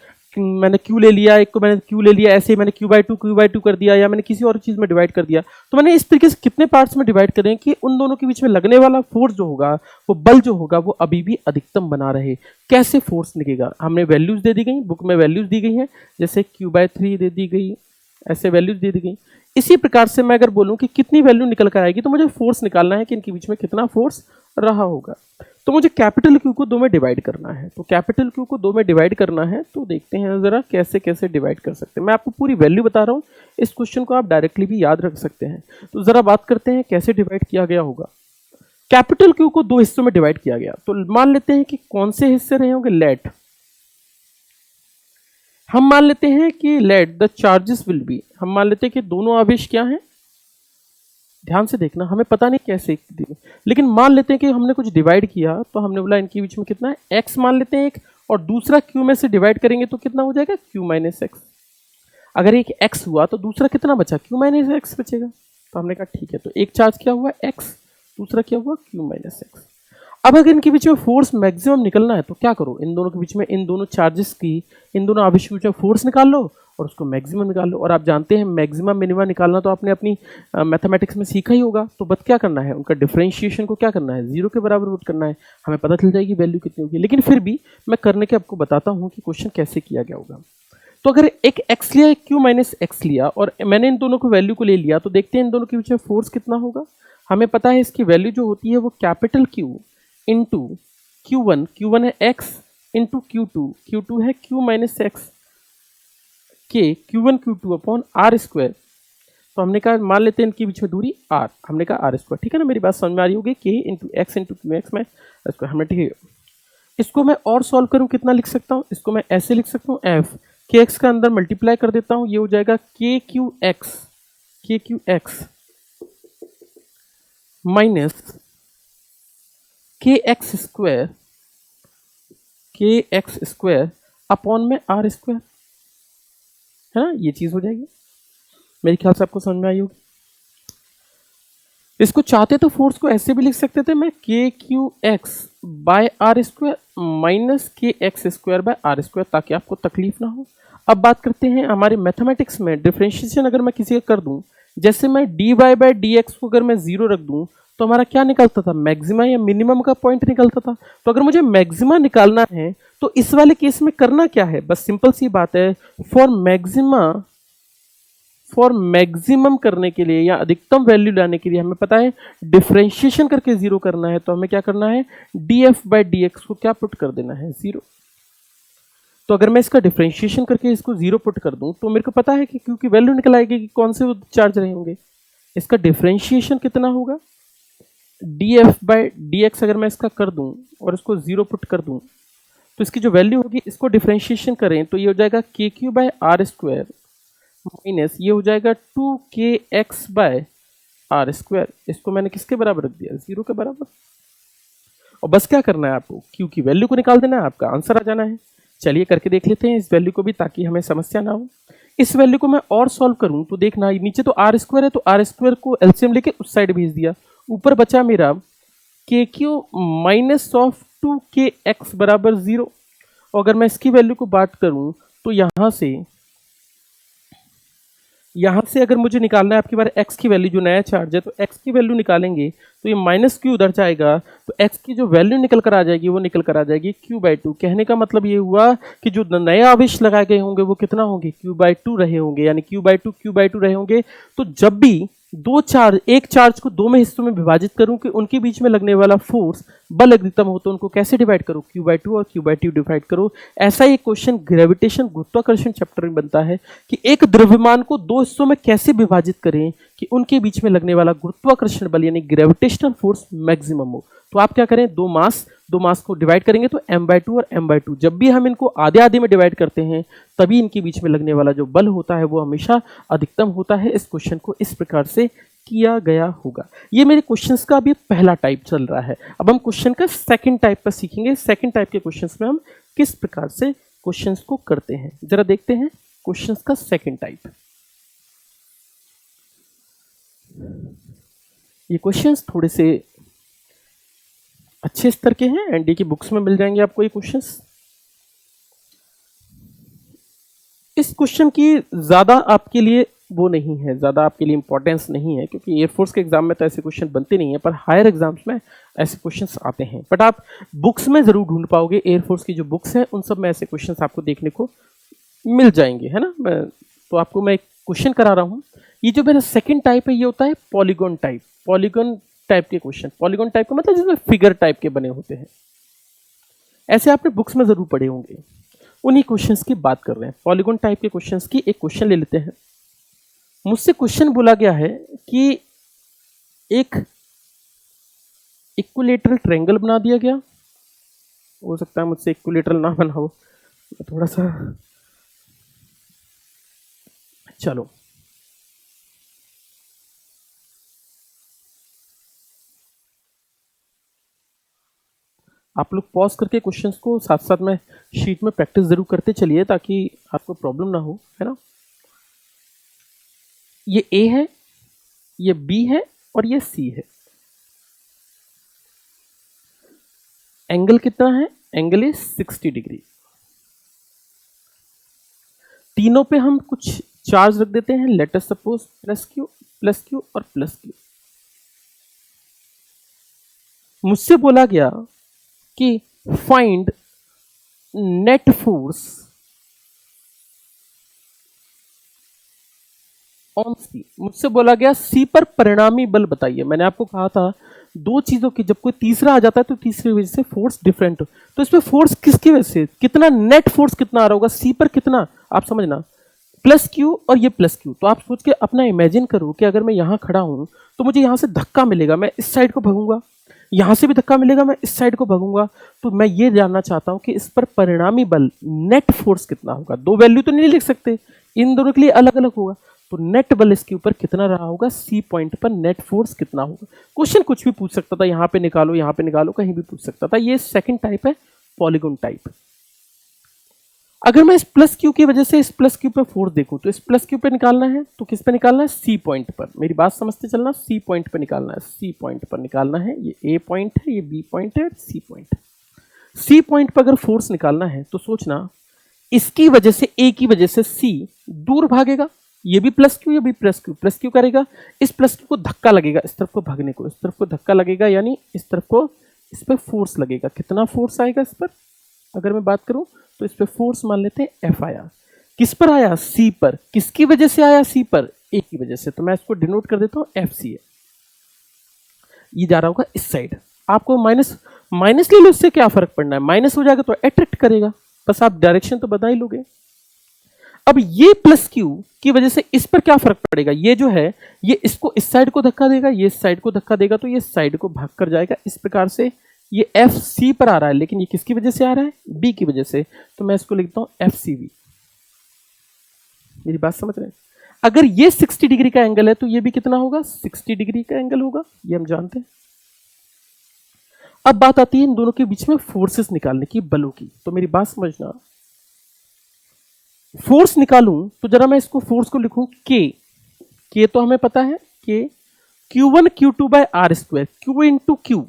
Q ले लिया, एक को मैंने Q ले लिया, ऐसे ही मैंने Q/2 कर दिया, या मैंने किसी और चीज में डिवाइड कर दिया, तो मैंने इस तरीके से कितने पार्ट्स में डिवाइड करें कि उन दोनों के बीच में लगने वाला फोर्स जो होगा, वो बल जो होगा, वो अभी भी अधिकतम बना रहे। कैसे फोर्स निकलेगा, हमने वैल्यूज दे दी गई, बुक में वैल्यूज दी गई है, जैसे Q/3 दे दी गई, ऐसे वैल्यूज दे दी गई। इसी प्रकार से मैं अगर बोलूं कि कितनी वैल्यू निकल कर आएगी, तो मुझे फोर्स निकालना है कि इनके बीच में कितना फोर्स रहा होगा। तो मुझे कैपिटल Q को 2 में डिवाइड करना है, तो कैपिटल Q को 2 में डिवाइड करना है, तो देखते हैं जरा कैसे कैसे डिवाइड कर सकते हैं। मैं आपको पूरी वैल्यू बता रहा हूं, इस क्वेश्चन को आप डायरेक्टली भी याद रख सकते हैं। तो जरा बात करते हैं कैसे डिवाइड किया गया होगा। कैपिटल Q को 2 हिस्सों में डिवाइड किया गया, तो मान लेते हैं कि कौन से हिस्से रहे होंगे, लेट, हम मान लेते हैं कि let the charges will be, हम मान लेते हैं कि दोनों आवेश क्या हैं, ध्यान से देखना, हमें पता नहीं कैसे, लेकिन मान लेते हैं कि हमने कुछ डिवाइड किया, तो हमने बोला इनके बीच में कितना है, x मान लेते हैं एक, और दूसरा Q में से डिवाइड करेंगे तो कितना हो जाएगा, Q-x। अगर एक x हुआ तो दूसरा कितना बचा, Q-x बचेगा। तो हमने कहा ठीक है, तो एक चार्ज क्या हुआ x, दूसरा क्या हुआ Q-x। अब अगर इनके बीच में फोर्स मैक्सिमम निकलना है तो क्या करो, इन दोनों के बीच में, इन दोनों चार्जेस की, इन दोनों आवेश के बीच में फोर्स निकाल लो और उसको मैक्सिमम निकाल लो। और आप जानते हैं मैक्सिमम मिनिमम निकालना तो आपने अपनी मैथमेटिक्स में सीखा ही होगा। तो बस क्या करना है, उनका डिफरेंशिएशन को क्या करना है, जीरो के बराबर पुट करना है, हमें पता चल जाएगी वैल्यू कितनी होगी। लेकिन फिर भी मैं करने के आपको बताता हूँ कि क्वेश्चन कैसे किया गया होगा। तो अगर एक x लिया, एक q माइनस एक्स लिया और मैंने इन दोनों को वैल्यू को ले लिया, तो देखते हैं इन दोनों के बीच में फोर्स कितना होगा। हमें पता है इसकी वैल्यू जो होती है वो कैपिटल Q इंटू Q1 है x इंटू Q2 है Q माइनस एक्स के Q1 Q2 upon R square. तो हमने कहा मान लेते हैं इनके बीच में दूरी r, हमने कहा आर स्क्वायर। ठीक है ना, मेरी बात समझ में आ रही होगी, k into x into Q x में स्क्वायर हमने, ठीक है। इसको मैं और सॉल्व करूं कितना लिख सकता हूं, इसको मैं ऐसे लिख सकता हूं f के एक्स का अंदर मल्टीप्लाई कर देता हूं, ये हो जाएगा K Q x minus K X square upon में आर स्क्वायर, है ना, ये चीज हो जाएगी। मेरे ख्याल से आपको समझ में आई होगी। इसको चाहते तो फोर्स को ऐसे भी लिख सकते थे, मैं K Q X by R square minus K X square by R square, ताकि आपको तकलीफ ना हो। अब बात करते हैं हमारे मैथमेटिक्स में डिफरेंशिएशन अगर मैं किसी का कर दूं, जैसे मैं D Y by D X को अगर मैं जीरो रख दूं तो हमारा क्या निकलता था, मैक्सिमा या मिनिमम का पॉइंट निकलता था। तो अगर मुझे मैक्सिमा निकालना है तो इस वाले केस में करना क्या है, बस सिंपल सी बात है, फॉर मैक्सिमम करने के लिए या अधिकतम वैल्यू लाने के लिए हमें पता है डिफरेंशिएशन करके जीरो करना है। तो हमें क्या करना है, D F by D X को क्या पुट कर देना है, जीरो। तो अगर मैं इसका डिफरेंशिएशन करके इसको जीरो पुट कर दूं तो मेरे को पता है कि क्योंकि वैल्यू निकल आएगी कि कौन से चार्ज रहे होंगे। इसका डिफरेंशिएशन कितना होगा, D F by D x अगर मैं इसका कर दूं और इसको जीरो पुट कर दूं तो इसकी जो वैल्यू होगी, इसको डिफरेंशिएशन करें तो ये हो जाएगा K Q by R square minus ये हो जाएगा 2kx बाय आर स्क्वायर। इसको मैंने किसके बराबर रख दिया, जीरो के बराबर। और बस क्या करना है आपको, क्यू की वैल्यू को निकाल देना है, आपका आंसर आ जाना है। चलिए करके देख लेते हैं इस वैल्यू को भी, ताकि हमें समस्या ना हो। इस वैल्यू को मैं और सॉल्व करूं तो देखना, नीचे तो आर स्क्वायर है तो आर स्क्वायर को एलसीएम लेके उस साइड भेज दिया, ऊपर बचा मेरा के क्यू माइनस ऑफ 2kx बराबर जीरो। और अगर मैं इसकी वैल्यू को बात करूं तो यहां से अगर मुझे निकालना है आपकी बार x की वैल्यू, जो नया चार्ज है तो x की वैल्यू निकालेंगे तो ये माइनस क्यू उधर जाएगा, तो x की जो वैल्यू निकल कर आ जाएगी वो निकल कर आ जाएगी q/2। कहने का मतलब ये हुआ कि जो नए आवेश लगाए गए होंगे वो कितना होंगे, q/2 रहे होंगे, यानी q/2 रहे होंगे। तो जब भी एक चार्ज को दो में हिस्सों में विभाजित करूं कि उनके बीच में लगने वाला फोर्स बल अधिकतम हो, तो उनको कैसे डिवाइड करो, q/2 और q/2 डिवाइड करो। ऐसा ही क्वेश्चन ग्रेविटेशन गुरुत्वाकर्षण चैप्टर में बनता है कि एक द्रव्यमान को दो हिस्सों में कैसे विभाजित करें कि उनके बीच में लगने वाला गुरुत्वाकर्षण बल यानी ग्रेविटेशनल फोर्स मैक्सिमम हो। तो आप क्या करें, दो मास को डिवाइड करेंगे तो m/2 और m/2। जब भी हम इनको आधे आधे में डिवाइड करते हैं तभी इनके बीच में लगने वाला जो बल होता है वो हमेशा अधिकतम होता है। इस क्वेश्चन को इस प्रकार से किया गया होगा। ये मेरे क्वेश्चंस का अभी पहला टाइप चल रहा है। अब हम क्वेश्चन का सेकंड टाइप पर सीखेंगे। सेकंड टाइप के क्वेश्चंस में हम किस प्रकार से क्वेश्चंस को करते हैं, जरा देखते हैं क्वेश्चंस का सेकंड टाइप। ये क्वेश्चंस थोड़े से अच्छे स्तर के हैं, एनडीए की बुक्स में मिल जाएंगे आपको ये क्वेश्चंस। इस क्वेश्चन की ज्यादा आपके लिए वो नहीं है, ज्यादा आपके लिए इंपॉर्टेंस नहीं है, क्योंकि एयरफोर्स के एग्जाम में तो ऐसे क्वेश्चन बनते नहीं है, पर हायर एग्जाम्स में ऐसे क्वेश्चंस आते हैं। बट आप बुक्स में जरूर ढूंढ पाओगे, एयरफोर्स की जो बुक्स हैं उन सब में ऐसे क्वेश्चंस आपको देखने को मिल जाएंगे, है ना। तो आपको मैं एक क्वेश्चन करा रहा हूँ। ये जो मेरा सेकेंड टाइप है ये होता है पॉलीगॉन टाइप के क्वेश्चन। पॉलीगॉन टाइप का मतलब जिसमें फिगर टाइप के बने होते हैं, ऐसे आपने बुक्स में जरूर पढ़े होंगे। उन्हीं क्वेश्चंस की बात कर रहे हैं, पॉलीगॉन टाइप के क्वेश्चंस की। एक क्वेश्चन ले लेते हैं। मुझसे क्वेश्चन बोला गया है कि एक इक्विलेटरल ट्रायंगल बना दिया गया, हो सकता है मुझसे इक्विलेटरल ना बना हो, थोड़ा सा, चलो आप लोग पॉज करके क्वेश्चंस को साथ साथ में शीट में प्रैक्टिस जरूर करते चलिए, ताकि आपको प्रॉब्लम ना हो, है ना। ये ए है, ये बी है और ये सी है। एंगल कितना है, एंगल इज 60 डिग्री। तीनों पे हम कुछ चार्ज रख देते हैं, let us suppose plus Q और प्लस क्यू। मुझसे बोला गया कि फाइंड नेट फोर्स ऑन सी। मुझसे बोला गया सी पर परिणामी बल बताइए। मैंने आपको कहा था दो चीजों की, जब कोई तीसरा आ जाता है तो तीसरी वजह से फोर्स डिफरेंट हो। तो इसमें फोर्स किसकी वजह से, कितना नेट फोर्स कितना आ रहा होगा सी पर, कितना आप समझना, प्लस क्यू और ये प्लस क्यू। तो आप सोच के अपना इमेजिन करो कि अगर मैं यहां खड़ा हूं तो मुझे यहां से धक्का मिलेगा, मैं इस साइड को भागूंगा, यहां से भी धक्का मिलेगा, मैं इस साइड को भागूंगा। तो मैं ये जानना चाहता हूं कि इस पर परिणामी बल नेट फोर्स कितना होगा। दो वैल्यू तो नहीं लिख सकते, इन दोनों के लिए अलग अलग होगा। तो नेट बल इसके ऊपर कितना रहा होगा, सी पॉइंट पर नेट फोर्स कितना होगा। क्वेश्चन कुछ भी पूछ सकता था, यहां पे निकालो, यहां पे निकालो, कहीं भी पूछ सकता था। ये सेकंड टाइप है, पॉलीगॉन टाइप। अगर मैं इस प्लस क्यू की वजह से इस प्लस क्यू पे फोर्स देखूं तो इस प्लस क्यू पे निकालना है, तो किस पे निकालना है, सी पॉइंट पर। मेरी बात समझते चलना, सी पॉइंट पे निकालना है, सी पॉइंट पर निकालना है। ये ए पॉइंट है, ये बी पॉइंट है, सी पॉइंट। सी पॉइंट पर अगर फोर्स निकालना है तो सोचना इसकी वजह से, ए की वजह से सी दूर भागेगा, ये भी प्लस क्यू, ये भी प्लस क्यू करेगा, इस प्लस क्यू को धक्का लगेगा, इस तरफ को भागने को, इस तरफ को धक्का लगेगा, यानी इस तरफ को, इस पर फोर्स लगेगा। कितना फोर्स आएगा इस पर, अगर मैं बात करूं तो इस पे फोर्स मान लेते हैं एफ आया। किस पर आया, सी पर। किसकी वजह से आया, सी पर, ए की वजह से। तो मैं इसको डिनोट कर देता हूं एफ सी। ये जा रहा होगा इस साइड, आपको माइनस माइनस ले लो, इससे क्या फर्क पड़ना है, माइनस हो जाएगा तो अट्रैक्ट करेगा, बस आप डायरेक्शन तो बता ही लोगे। अब ये प्लस क्यू की वजह से इस पर क्या फर्क पड़ेगा, ये जो है ये इसको इस साइड को धक्का देगा, ये इस साइड को धक्का देगा, तो ये साइड को भाग कर जाएगा। इस प्रकार से ये एफ सी पर आ रहा है, लेकिन ये किसकी वजह से आ रहा है, बी की वजह से। तो मैं इसको लिखता हूं एफ सी बी। मेरी बात समझ रहे हैं। अगर ये 60 डिग्री का एंगल है तो ये भी कितना होगा, 60 डिग्री का एंगल होगा, ये हम जानते हैं। अब बात आती है इन दोनों के बीच में फोर्सेस निकालने की, बलों की। तो मेरी बात समझना, फोर्स निकालूं तो जरा मैं इसको फोर्स को लिखूं के तो हमें पता है K Q1 Q2 by R square, Q into Q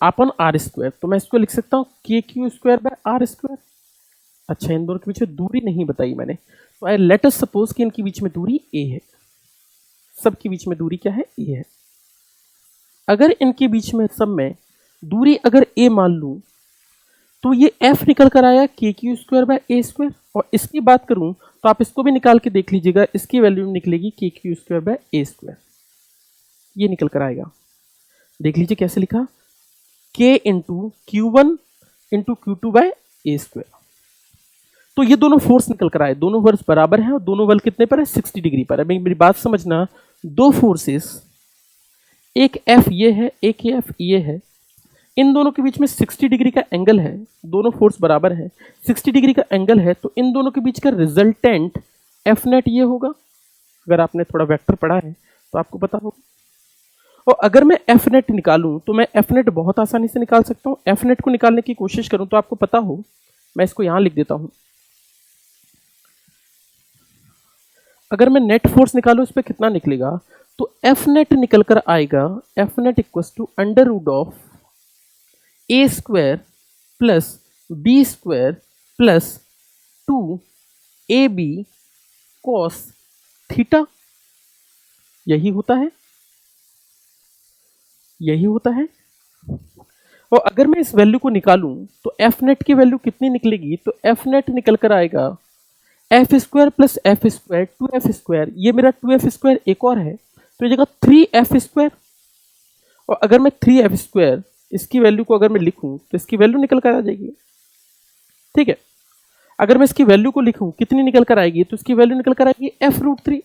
upon R square. तो मैं इसको लिख सकता हूं K Q square by R square. अच्छा, इन दोनों के बीच में दूरी नहीं बताई मैंने, तो आई लेट अस सपोज कि इनके बीच में दूरी ए है। सबके बीच में दूरी क्या है, ए है। अगर इनके बीच में सब में दूरी अगर ए मान लूं तो ये एफ निकल कर आया के Q square by A square. और इसकी बात करूं तो आप इसको भी निकाल के देख लीजिएगा, इसकी वैल्यू निकलेगी K Q square by A square, ये निकल कर आएगा। देख लीजिए कैसे लिखा, K into Q1 into Q2 by A square. तो ये दोनों फोर्स निकल कर आए, दोनों फोर्स बराबर हैं और दोनों बल कितने पर है, 60 डिग्री पर है। मेरी बात समझना, दो फोर्सेस, एक एफ ये है, एक एफ ये है, इन दोनों के बीच में 60 डिग्री का एंगल है, दोनों फोर्स बराबर है, 60 डिग्री का एंगल है, तो इन दोनों के बीच का रिजल्टेंट एफ नेट ये होगा। अगर आपने थोड़ा वेक्टर पढ़ा है तो आपको पता होगा। और अगर मैं एफ नेट निकालूं तो मैं एफ नेट बहुत आसानी से निकाल सकता हूं। एफ नेट को निकालने की कोशिश करूं तो आपको पता हो, मैं इसको यहां लिख देता हूं। अगर मैं नेट फोर्स निकालूं इस पर कितना निकलेगा, तो एफ नेट निकल कर आएगा, F net equal to under root of A square plus B square plus 2ab cos theta. यही होता है, यही होता है। और अगर मैं इस वैल्यू को निकालूं तो एफ नेट की वैल्यू कितनी निकलेगी, तो एफ नेट निकल कर आएगा F square plus F square 2f square. ये मेरा 2f स्क्वायर एक और है, तो ये जगह 3f स्क्वायर। और अगर मैं 3f स्क्वायर इसकी वैल्यू को अगर मैं लिखूं तो इसकी वैल्यू निकल कर आ जाएगी, ठीक है। अगर मैं इसकी वैल्यू को लिखूं कितनी निकल कर आएगी, तो इसकी वैल्यू निकल कर आएगी f√3।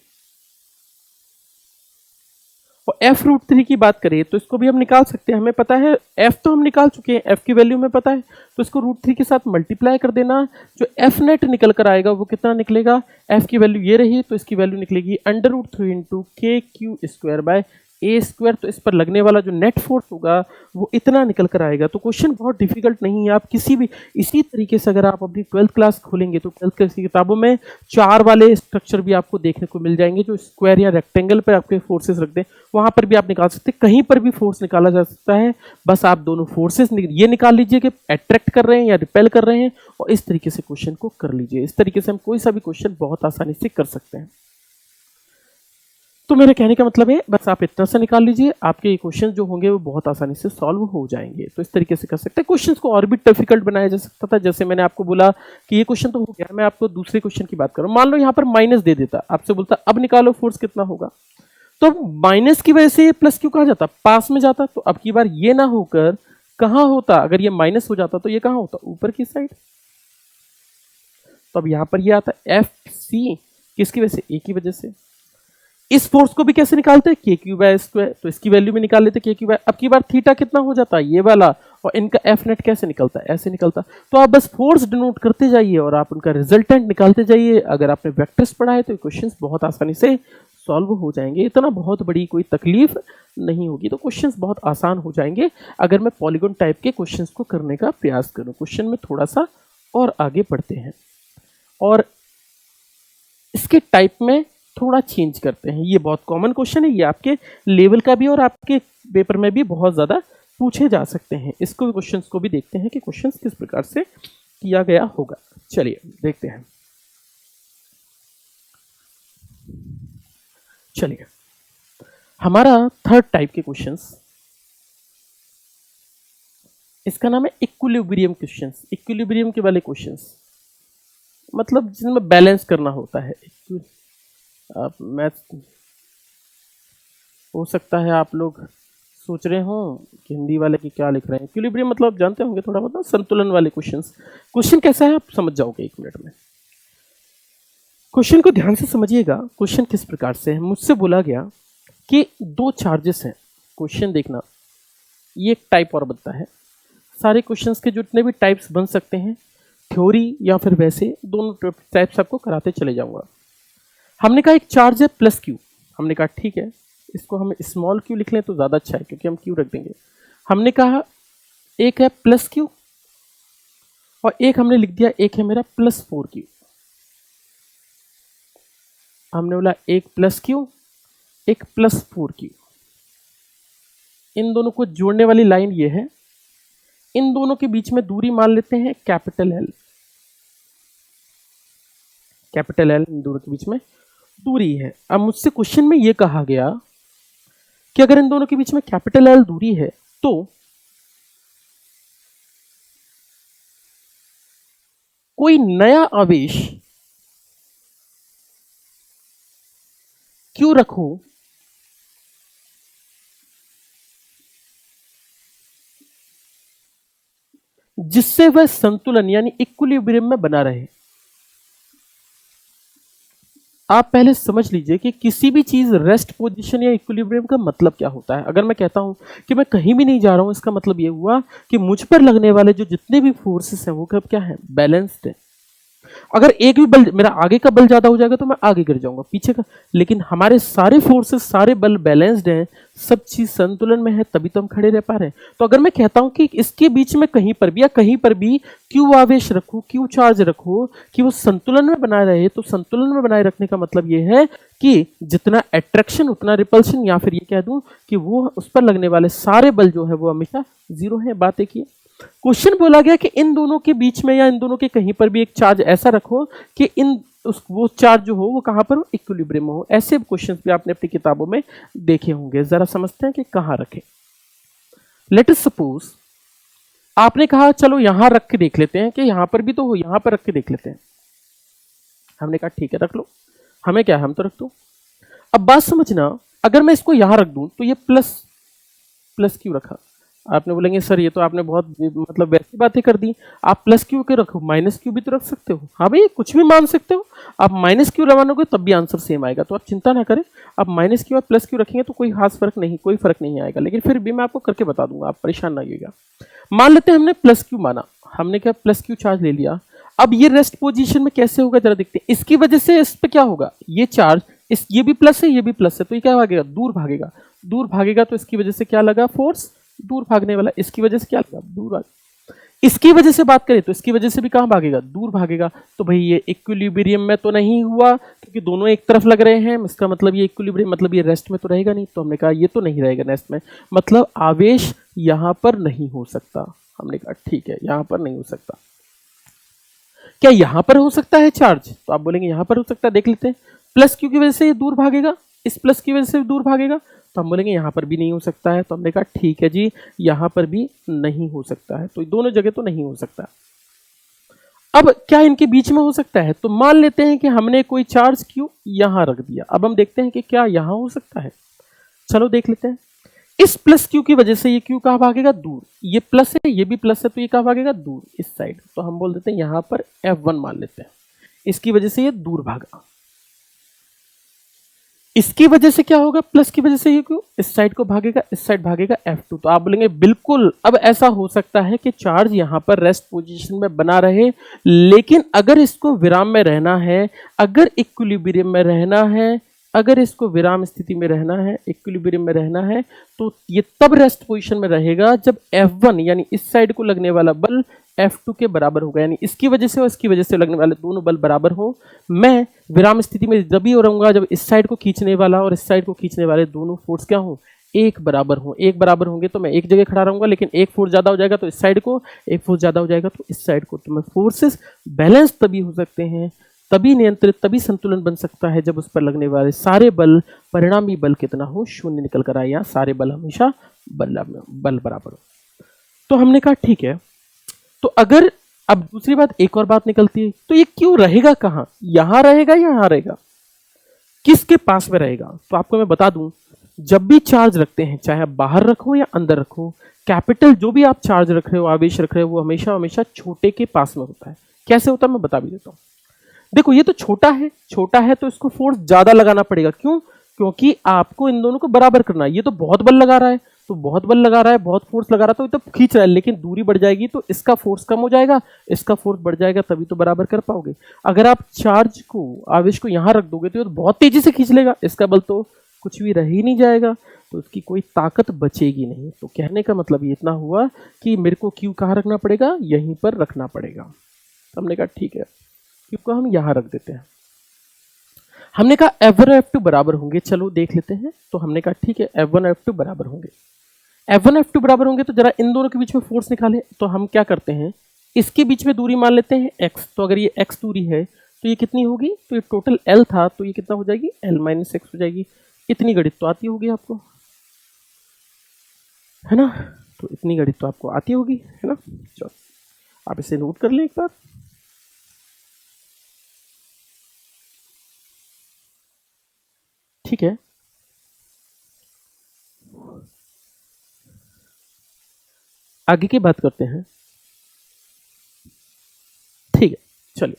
और f√3 की बात करें तो इसको भी हम निकाल सकते हैं, हमें पता है f तो हम निकाल चुके हैं, f की वैल्यू में पता है, तो इसको √3 के साथ मल्टीप्लाई कर देना। जो f नेट निकल कर आएगा वो कितना निकलेगा, f की वैल्यू ये रही तो इसकी वैल्यू निकलेगी अंडर रूट 3 इंटू के Q square by A square, तो इस पर लगने वाला जो नेट फोर्स होगा वो इतना निकल कर आएगा। तो क्वेश्चन बहुत डिफिकल्ट नहीं है। आप किसी भी इसी तरीके से अगर आप अपनी 12th क्लास खोलेंगे तो 12th क्लास की किताबों में 4 वाले स्ट्रक्चर भी आपको देखने को मिल जाएंगे, जो स्क्वायर या रेक्टेंगल पर आपके फोर्सेस रखते हैं, वहां पर भी आप निकाल सकते हैं, कहीं पर भी फोर्स निकाला जा सकता है। बस आप दोनों फोर्सेस ये निकाल लीजिए कि अट्रैक्ट कर रहे हैं या रिपेल कर रहे हैं, और इस तरीके से क्वेश्चन को कर लीजिए। इस तरीके से हम कोई सा भी क्वेश्चन बहुत आसानी से कर सकते हैं। तो मेरे कहने का मतलब है बस आप इतना सा निकाल लीजिए, आपके ये क्वेश्चन जो होंगे वो बहुत आसानी से सॉल्व हो जाएंगे। तो इस तरीके से कर सकते हैं। क्वेश्चंस को और भी डिफिकल्ट बनाया जा सकता था, जैसे मैंने आपको बोला कि ये क्वेश्चन तो हो गया, मैं आपको दूसरे क्वेश्चन की बात करूं। मान लो यहाँ पर माइनस दे देता, आपसे बोलता अब निकालो फोर्स कितना होगा, तो माइनस की वजह से प्लस क्यों कहा जाता, पास में जाता। तो अब की बार ये ना होकर कहां होता, अगर ये माइनस हो जाता तो ये कहां होता, ऊपर की साइड। तो अब यहां पर ये आता एफ सी, किसकी वजह से, ए की वजह से। इस फोर्स को भी कैसे निकालते हैं, के क्यू बाय स्क्वायर, तो इसकी वैल्यू भी निकाल लेते के क्यू बाय। अब की बार थीटा कितना हो जाता है, ये वाला, और इनका एफ नेट कैसे निकलता है, ऐसे निकलता। तो आप बस फोर्स डिनोट करते जाइए और आप उनका रिजल्टेंट निकालते जाइए। अगर आपने वेक्टर्स पढ़ा है तो क्वेश्चंस बहुत आसानी से सॉल्व हो जाएंगे, इतना बहुत बड़ी कोई तकलीफ नहीं होगी। तो क्वेश्चंस बहुत आसान हो जाएंगे अगर मैं पॉलीगॉन टाइप के क्वेश्चंस को करने का प्रयास करूं। क्वेश्चन में थोड़ा सा और आगे बढ़ते हैं और इसके टाइप में थोड़ा चेंज करते हैं। ये बहुत कॉमन क्वेश्चन है, ये आपके लेवल का भी और आपके पेपर में भी बहुत ज्यादा पूछे जा सकते हैं। इसको क्वेश्चंस को भी देखते हैं कि क्वेश्चंस किस प्रकार से किया गया होगा। चलिए देखते हैं। चलिए हमारा थर्ड टाइप के क्वेश्चंस, इसका नाम है इक्विलिब्रियम क्वेश्चंस। इक्विलिब्रियम के वाले क्वेश्चंस मतलब जिनमें बैलेंस करना होता है। मैथ हो सकता है आप लोग सोच रहे हो कि हिंदी वाले की क्या लिख रहे हैं। इक्विलिब्रियम मतलब जानते होंगे थोड़ा बहुत, संतुलन वाले क्वेश्चंस। क्वेश्चन कैसा है आप समझ जाओगे 1 मिनट में। क्वेश्चन को ध्यान से समझिएगा। क्वेश्चन किस प्रकार से है, मुझसे बोला गया कि 2 चार्जेस हैं। क्वेश्चन देखना, ये एक टाइप और बनता है। सारे क्वेश्चंस के जितने भी टाइप्स बन सकते हैं, थ्योरी या फिर वैसे, दोनों टाइप्स आपको कराते चले जाऊंगा। हमने कहा एक चार्ज है प्लस क्यू, हमने कहा ठीक है इसको हम स्मॉल क्यू लिख लें तो ज़्यादा अच्छा है क्योंकि हम क्यू रख देंगे। हमने कहा एक है प्लस क्यू और एक हमने लिख दिया एक है मेरा प्लस 4 क्यू। हमने बोला एक प्लस क्यू एक प्लस 4 क्यू। इन दोनों को जोड़ने वाली लाइन ये है। इन दोनों के बीच में दूरी मान लेते हैं कैपिटल एल। कैपिटल एल इन दोनों के बीच में दूरी है। अब मुझसे क्वेश्चन में यह कहा गया कि अगर इन दोनों के बीच में कैपिटल एल दूरी है तो कोई नया आवेश क्यों रखो जिससे वह संतुलन यानी इक्विलिब्रियम में बना रहे। आप पहले समझ लीजिए कि किसी भी चीज रेस्ट पोजीशन या इक्विलिब्रियम का मतलब क्या होता है। अगर मैं कहता हूं कि मैं कहीं भी नहीं जा रहा हूं, इसका मतलब यह हुआ कि मुझ पर लगने वाले जो जितने भी फोर्सेस हैं वो कब क्या है, बैलेंस्ड है। अगर एक भी बल, मेरा आगे का बल ज्यादा हो जाएगा तो मैं आगे गिर जाऊंगा, पीछे का, लेकिन हमारे सारे फोर्सेस सारे बल बैलेंस्ड हैं, सब चीज संतुलन में है, तभी तो हम खड़े रह पा रहे हैं। तो अगर मैं कहता हूं कि इसके बीच में कहीं पर भी या कहीं पर भी क्यू आवेश रखो, क्यू चार्ज रखो कि वो संतुलन में बनाए रहे, तो संतुलन में बनाए रखने का मतलब ये है कि जितना अट्रैक्शन उतना रिपल्शन, या फिर ये कह दूं कि वो उस पर लगने वाले सारे बल जो है वो हमेशा जीरो है। बात एक ही। क्वेश्चन बोला गया कि इन दोनों के बीच में या इन दोनों के कहीं पर भी एक चार्ज ऐसा रखो कि वो चार्ज जो हो वो कहां पर इक्विलिब्रियम हो। ऐसे क्वेश्चंस भी आपने अपनी किताबों में देखे होंगे। जरा समझते हैं कि कहां रखें। लेट अस सपोज आपने कहा चलो यहां रख के देख लेते हैं कि यहां पर भी तो हो, यहां पर रख के देख लेते हैं। हमने कहा ठीक है रख लो, हमें क्या है, हम तो रख दो। अब बात समझना, अगर मैं इसको यहां रख दूं तो ये प्लस क्यों रखा। आपने बोलेंगे सर ये तो आपने बहुत मतलब वैसी बातें कर दी, आप प्लस क्यू के रखो, माइनस क्यू भी तो रख सकते हो। हाँ भाई कुछ भी मान सकते हो, आप माइनस क्यू लगाओगे तब भी आंसर सेम आएगा, तो आप चिंता ना करें। आप माइनस क्यू और प्लस क्यू रखेंगे तो कोई खास फर्क नहीं, कोई फर्क नहीं आएगा, लेकिन फिर भी मैं आपको करके बता दूंगा, आप परेशान ना होइएगा। मान लेते हैं हमने प्लस क्यू माना, हमने क्या प्लस क्यू चार्ज ले लिया। अब ये रेस्ट पोजीशन में कैसे होगा जरा देखते हैं। इसकी वजह से इस पे क्या होगा, ये चार्ज ये भी प्लस है ये भी प्लस है, तो ये क्या भागेगा, दूर भागेगा। दूर भागेगा तो इसकी वजह से क्या लगा फोर्स, दूर भागने वाला, इसकी वजह से क्या लगा, दूर भाग, इसकी वजह से बात करें तो इसकी वजह से भी कहां भागेगा, दूर भागेगा। तो भाई ये इक्विलिब्रियम में तो नहीं हुआ क्योंकि दोनों एक तरफ लग रहे हैं, इसका मतलब ये इक्विलिब्रियम मतलब ये रेस्ट में तो रहेगा नहीं, तो हमने कहा ये तो नहीं रहेगा रेस्ट में, मतलब आवेश यहां पर नहीं हो सकता। हमने कहा ठीक है यहां पर नहीं हो सकता। क्या यहां पर हो सकता है चार्ज, तो आप बोलेंगे यहां पर हो सकता है, देख लेते हैं। प्लस क्यू की वजह से ये दूर भागेगा, इस प्लस की वजह से दूर भागेगा, तो हम बोलेंगे यहां पर भी नहीं हो सकता है। तो हमने कहा ठीक है जी यहां पर भी नहीं हो सकता है, तो दोनों जगह तो नहीं हो सकता। अब क्या इनके बीच में हो सकता है, तो मान लेते हैं कि हमने कोई चार्ज क्यू यहां रख दिया। अब हम देखते हैं कि क्या यहां हो सकता है, चलो देख लेते हैं। इस प्लस क्यू की वजह से ये क्यू कहां भागेगा, दूर, ये प्लस है ये भी प्लस है तो ये कहां भागेगा, दूर, इस साइड। तो हम बोल देते हैं यहां पर F1 मान लेते हैं, इसकी वजह से ये दूर भागा। इसकी वजह से क्या होगा, प्लस की वजह से ये क्यों इस साइड को भागेगा, इस साइड भागेगा F2। तो आप बोलेंगे बिल्कुल अब ऐसा हो सकता है कि चार्ज यहां पर रेस्ट पोजीशन में बना रहे, लेकिन अगर इसको विराम में रहना है, अगर इक्विलिब्रियम में रहना है, अगर इसको विराम स्थिति में रहना है, इक्विलिब्रियम में रहना है, तो ये तब रेस्ट पोजीशन में रहेगा जब F1 यानी इस साइड को लगने वाला बल F2 के बराबर होगा, यानी इसकी वजह से और इसकी वजह से लगने वाले दोनों बल बराबर हो। मैं विराम स्थिति में जब भी रहूंगा जब इस साइड को खींचने वाला और इस साइड को खींचने वाले दोनों फोर्स क्या हो, एक बराबर हो। एक बराबर होंगे तो मैं एक जगह खड़ा रहूंगा, लेकिन एक फोर्स ज्यादा हो जाएगा तो इस साइड को, एक फोर्स ज्यादा हो जाएगा तो इस साइड को। तो मैं फोर्सेस बैलेंस तभी हो सकते हैं, तभी नियंत्रित, तभी संतुलन बन सकता है जब उस पर लगने वाले सारे बल, परिणामी बल कितना हो, शून्य निकल कर आए, या सारे बल हमेशा बल बराबर हो। तो हमने कहा ठीक है। तो अगर अब दूसरी बात, एक और बात निकलती है, तो ये क्यों रहेगा कहां, यहां रहेगा या यहां रहेगा, किसके पास में रहेगा। तो आपको मैं बता दूं, जब भी चार्ज रखते हैं, चाहे आप बाहर रखो या अंदर रखो, कैपिटल जो भी आप चार्ज रख रहे हो, आवेश रख रहे हो, वो हमेशा हमेशा छोटे के पास में होता है। कैसे होता है मैं बता भी देता हूं। देखो ये तो छोटा है तो इसको फोर्स ज्यादा लगाना पड़ेगा, क्यों, क्योंकि आपको इन दोनों को बराबर करना है। ये तो बहुत बल लगा रहा है, तो बहुत बल लगा रहा है, बहुत फोर्स लगा रहा है, तो ये तो खींच रहा है, लेकिन दूरी बढ़ जाएगी तो इसका फोर्स कम हो जाएगा, इसका फोर्स बढ़ जाएगा, तभी तो बराबर कर पाओगे। अगर आप चार्ज को, आवेश को यहां रख दोगे तो ये तो बहुत तेजी से खींच लेगा, इसका बल तो कुछ भी रह ही नहीं जाएगा, तो उसकी कोई ताकत बचेगी नहीं। तो कहने का मतलब ये इतना हुआ कि मेरे को क्यू कहाँ रखना पड़ेगा, यहीं पर रखना पड़ेगा। हमने कहा ठीक है, क्यू को हम यहां रख देते हैं। हमने कहा F1 और F2 बराबर होंगे, चलो देख लेते हैं। तो हमने कहा ठीक है F1 और F2 बराबर होंगे। F1 और F2 बराबर होंगे तो जरा इन दोनों के बीच में फोर्स निकालें। तो हम क्या करते हैं, इसके बीच में दूरी मान लेते हैं x। तो अगर ये x दूरी है तो ये कितनी होगी, तो ये टोटल l था, तो ये कितना हो जाएगी, l माइनस एक्स हो जाएगी। इतनी गणित तो आती होगी आपको, है ना, तो इतनी गणित तो आपको आती होगी, है ना। चलो आप इसे नोट कर लें एक बार। ठीक है, आगे की बात करते हैं। ठीक है, चलिए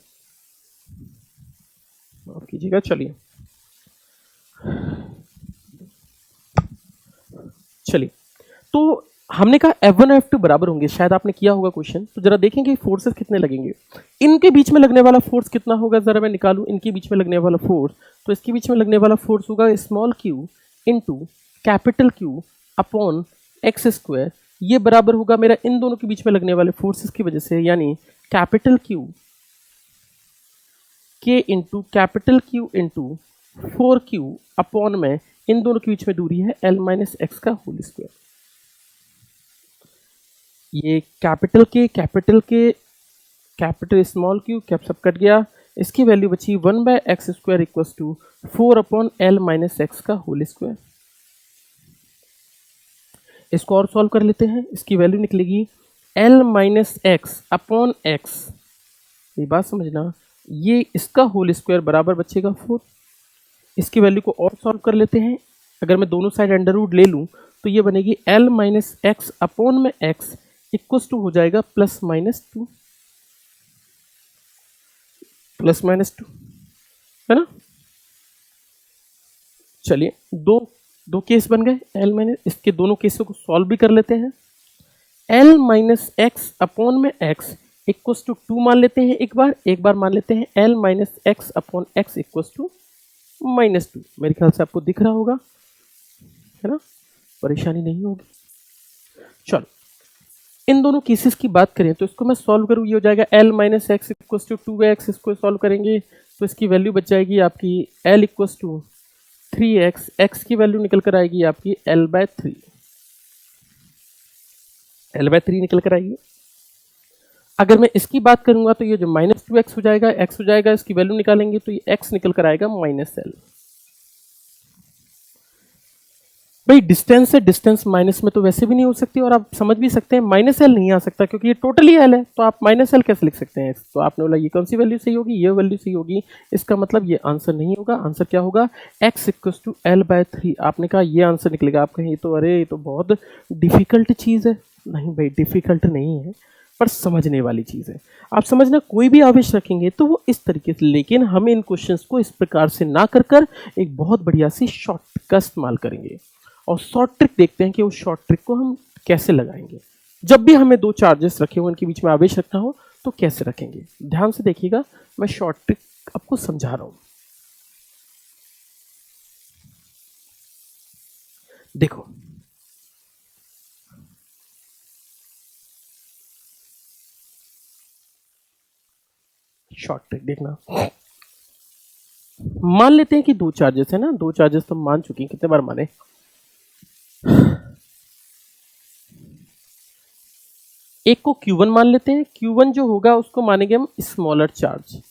माफ कीजिएगा, चलिए तो हमने कहा F1 और F2 बराबर होंगे, शायद आपने किया होगा क्वेश्चन। तो जरा देखेंगे फोर्सेस कितने लगेंगे, इनके बीच में लगने वाला फोर्स कितना होगा, जरा मैं निकालूं इनके बीच में लगने वाला फोर्स। तो इसके बीच में लगने वाला फोर्स होगा small q into capital Q upon x square. ये बराबर होगा मेरा इन दोनों के बीच में लगने वाले फोर्सेस की वजह से, यानी capital Q K into capital Q into 4Q upon में इन दोनों के बीच में दूरी है L माइनस एक्स का होल स्क्वायर। ये कैपिटल के कैपिटल स्मॉल क्यू कैप सब कट गया, इसकी वैल्यू बची 1/x square equals to 4 upon L minus x का होल स्क्वायर। इसको और सॉल्व कर लेते हैं, इसकी वैल्यू निकलेगी L minus x upon x. ये बात समझना, ये इसका होल स्क्वायर बराबर बचेगा 4। इसकी वैल्यू को और सॉल्व कर लेते हैं। अगर मैं दोनों साइड अंडर रूट ले लूं तो ये बनेगी L माइनस एक्स अपॉन में x इक्वल्स टू हो जाएगा प्लस माइनस 2, प्लस माइनस 2, है ना। चलिए दो केस बन गए L माइनस, इसके दोनों केसों को सॉल्व भी कर लेते हैं। L माइनस एक्स अपॉन में x इक्वल्स टू 2 मान लेते हैं, एक बार मान लेते हैं L minus x upon x equals to minus 2। मेरे ख्याल से आपको दिख रहा होगा, है ना, परेशानी नहीं होगी। चलो इन दोनों केसेस की बात करें तो इसको मैं सॉल्व करूँ, ये हो जाएगा l minus x equals to 2x। इसको सॉल्व करेंगे तो इसकी वैल्यू बच जाएगी आपकी l equals to 3x, x की वैल्यू निकल कर आएगी आपकी l/3, l/3 निकल कर आएगी। अगर मैं इसकी बात करूंगा तो ये जो -2x हो जाएगा, x हो जाएगा, इसकी वैल्यू निकालेंगे तो ये x निकल कर आएगा -l। भाई डिस्टेंस से डिस्टेंस माइनस में तो वैसे भी नहीं हो सकती, और आप समझ भी सकते हैं -l नहीं आ सकता क्योंकि ये टोटली l है, तो आप -l कैसे लिख सकते हैं। तो आपने बोला ये कौन सी वैल्यू सही होगी, ये वैल्यू सही होगी, इसका मतलब ये आंसर नहीं होगा। आंसर क्या होगा, x इक्वल टू l/3। आपने कहा ये आंसर निकलेगा, आप कहें तो अरे ये तो बहुत डिफिकल्ट चीज़ है। नहीं भाई डिफिकल्ट नहीं है, पर समझने वाली चीज़ है। आप समझना, कोई भी आवेश रखेंगे तो वो इस तरीके से, लेकिन हम इन क्वेश्चंस को इस प्रकार से ना कर एक बहुत बढ़िया सी शॉर्ट का इस्तेमाल करेंगे और शॉर्ट ट्रिक देखते हैं कि उस शॉर्ट ट्रिक को हम कैसे लगाएंगे। जब भी हमें दो चार्जेस रखे हो, उनके बीच में आवेश रखना हो तो कैसे रखेंगे। ध्यान से देखिएगा, मैं शॉर्ट ट्रिक आपको समझा रहा हूं। देखो शॉर्ट ट्रिक देखना, मान लेते हैं कि दो चार्जेस है ना, दो चार्जेस तो मान चुके हैं, कितने बार माने। एक को Q1 मान लेते हैं, Q1 जो होगा उसको मानेंगे हम स्मॉलर चार्ज।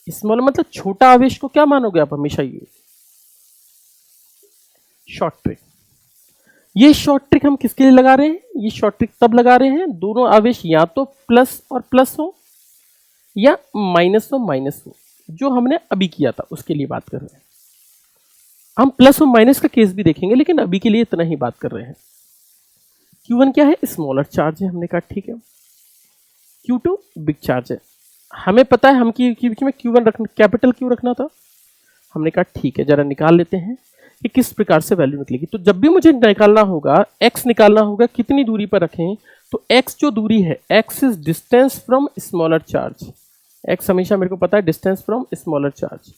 स्मॉलर मतलब छोटा आवेश को क्या मानोगे आप हमेशा, ये शॉर्ट ट्रिक। ये शॉर्ट ट्रिक हम किसके लिए लगा रहे हैं, ये शॉर्ट ट्रिक तब लगा रहे हैं दोनों आवेश या तो प्लस और प्लस हो या माइनस और माइनस हो। जो हमने अभी किया था उसके लिए बात कर रहे हैं। हम प्लस और माइनस का केस भी देखेंगे, लेकिन अभी के लिए इतना ही बात कर रहे हैं। Q1 क्या है, स्मॉलर चार्ज है, हमने कहा ठीक है। Q2 बिग चार्ज है, हमें पता है हम की बीच में Q1 रखना, कैपिटल Q रखना था। हमने कहा ठीक है, जरा निकाल लेते हैं कि किस प्रकार से वैल्यू निकलेगी। तो जब भी मुझे निकालना होगा, x निकालना होगा, कितनी दूरी पर रखें, तो x जो दूरी है, x is distance from smaller charge. x हमेशा मेरे को पता है डिस्टेंस फ्रॉम स्मॉलर चार्ज,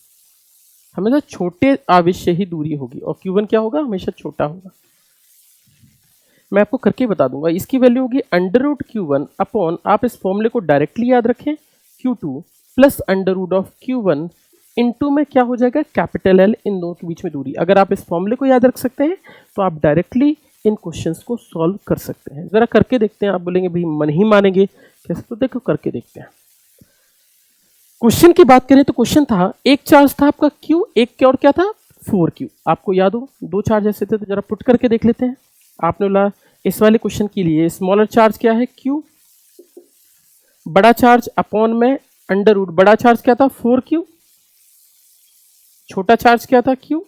हमेशा छोटे आवेश से ही दूरी होगी, और Q1 क्या होगा, हमेशा छोटा होगा। मैं आपको करके बता दूंगा, इसकी वैल्यू होगी √Q1 अपॉन, आप इस फॉर्मूले को डायरेक्टली याद रखें, Q2 प्लस √Q1 इनटू में क्या हो जाएगा, कैपिटल L, इन दोनों के बीच में दूरी। अगर आप इस फॉर्मूले को याद रख सकते हैं तो आप डायरेक्टली इन क्वेश्चंस को सॉल्व कर सकते हैं। जरा करके देखते हैं। आप बोलेंगे भाई मन ही मानेंगे कैसे, तो देखो करके देखते हैं। क्वेश्चन की बात करें तो क्वेश्चन था, एक चार्ज था आपका Q, एक और क्या था 4Q। आपको याद हो दो चार्ज ऐसे थे, तो जरा पुट करके देख लेते हैं। आपने बोला इस वाले क्वेश्चन के लिए स्मॉलर चार्ज क्या है Q, बड़ा चार्ज अपॉन में √, बड़ा चार्ज क्या था 4Q, छोटा चार्ज क्या था Q,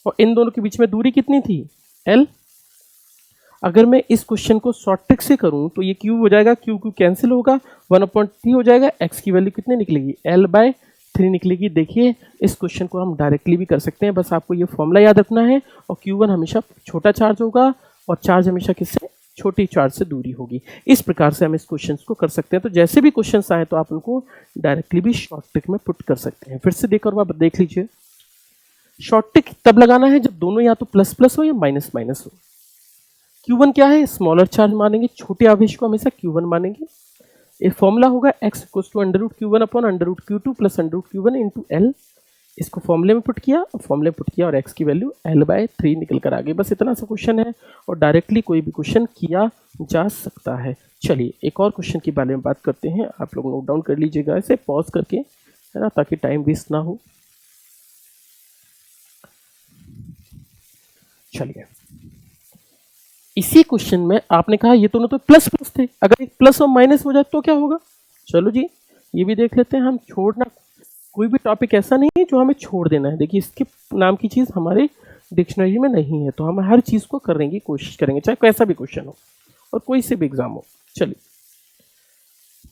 और इन दोनों के बीच में दूरी कितनी थी L। अगर मैं इस क्वेश्चन को शॉर्ट ट्रिक से करूं तो ये Q हो जाएगा, Q कैंसिल होगा, 1/3 हो जाएगा, x की वैल्यू कितनी निकलेगी, L/3 निकलेगी। देखिए इस क्वेश्चन को हम डायरेक्टली भी कर सकते हैं, बस आपको ये फॉर्मूला याद रखना है। और Q1 हमेशा छोटा चार्ज होगा और चार्ज हमेशा किससे, छोटी चार्ज से दूरी होगी। इस प्रकार से हम इस क्वेश्चन को कर सकते हैं। तो जैसे भी क्वेश्चन आए तो आप उनको डायरेक्टली भी शॉर्ट ट्रिक में पुट कर सकते हैं। फिर से देखकर आप देख लीजिए, शॉर्ट ट्रिक तब लगाना है जब दोनों या तो प्लस प्लस हो या माइनस माइनस हो। Q1 क्या है, स्मॉलर चार्ज मानेंगे, छोटे आवेश को हमेशा Q1 मानेंगे। एक फॉर्मूला होगा x equals to √Q1 upon √Q2 plus √Q1 into L। इसको फॉर्मूले में पुट किया, फॉर्मूले पुट किया, और x की वैल्यू L/3 निकल कर आ गई। बस इतना सा क्वेश्चन है, और डायरेक्टली कोई भी क्वेश्चन किया जा सकता है। चलिए एक और क्वेश्चन के बारे में बात करते हैं। आप लोग नोट डाउन कर लीजिएगा इसे पॉज करके, है ना, ताकि टाइम वेस्ट ना हो। चलिए इसी क्वेश्चन में आपने कहा ये दोनों तो प्लस प्लस थे, अगर एक प्लस और माइनस हो जाए तो क्या होगा। चलो जी ये भी देख लेते हैं। हम छोड़ना, कोई भी टॉपिक ऐसा नहीं है जो हमें छोड़ देना है। देखिए इसके नाम की चीज़ हमारे डिक्शनरी में नहीं है, तो हम हर चीज़ को करने की कोशिश करेंगे, चाहे कैसा भी क्वेश्चन हो और कोई से भी एग्जाम हो। चलिए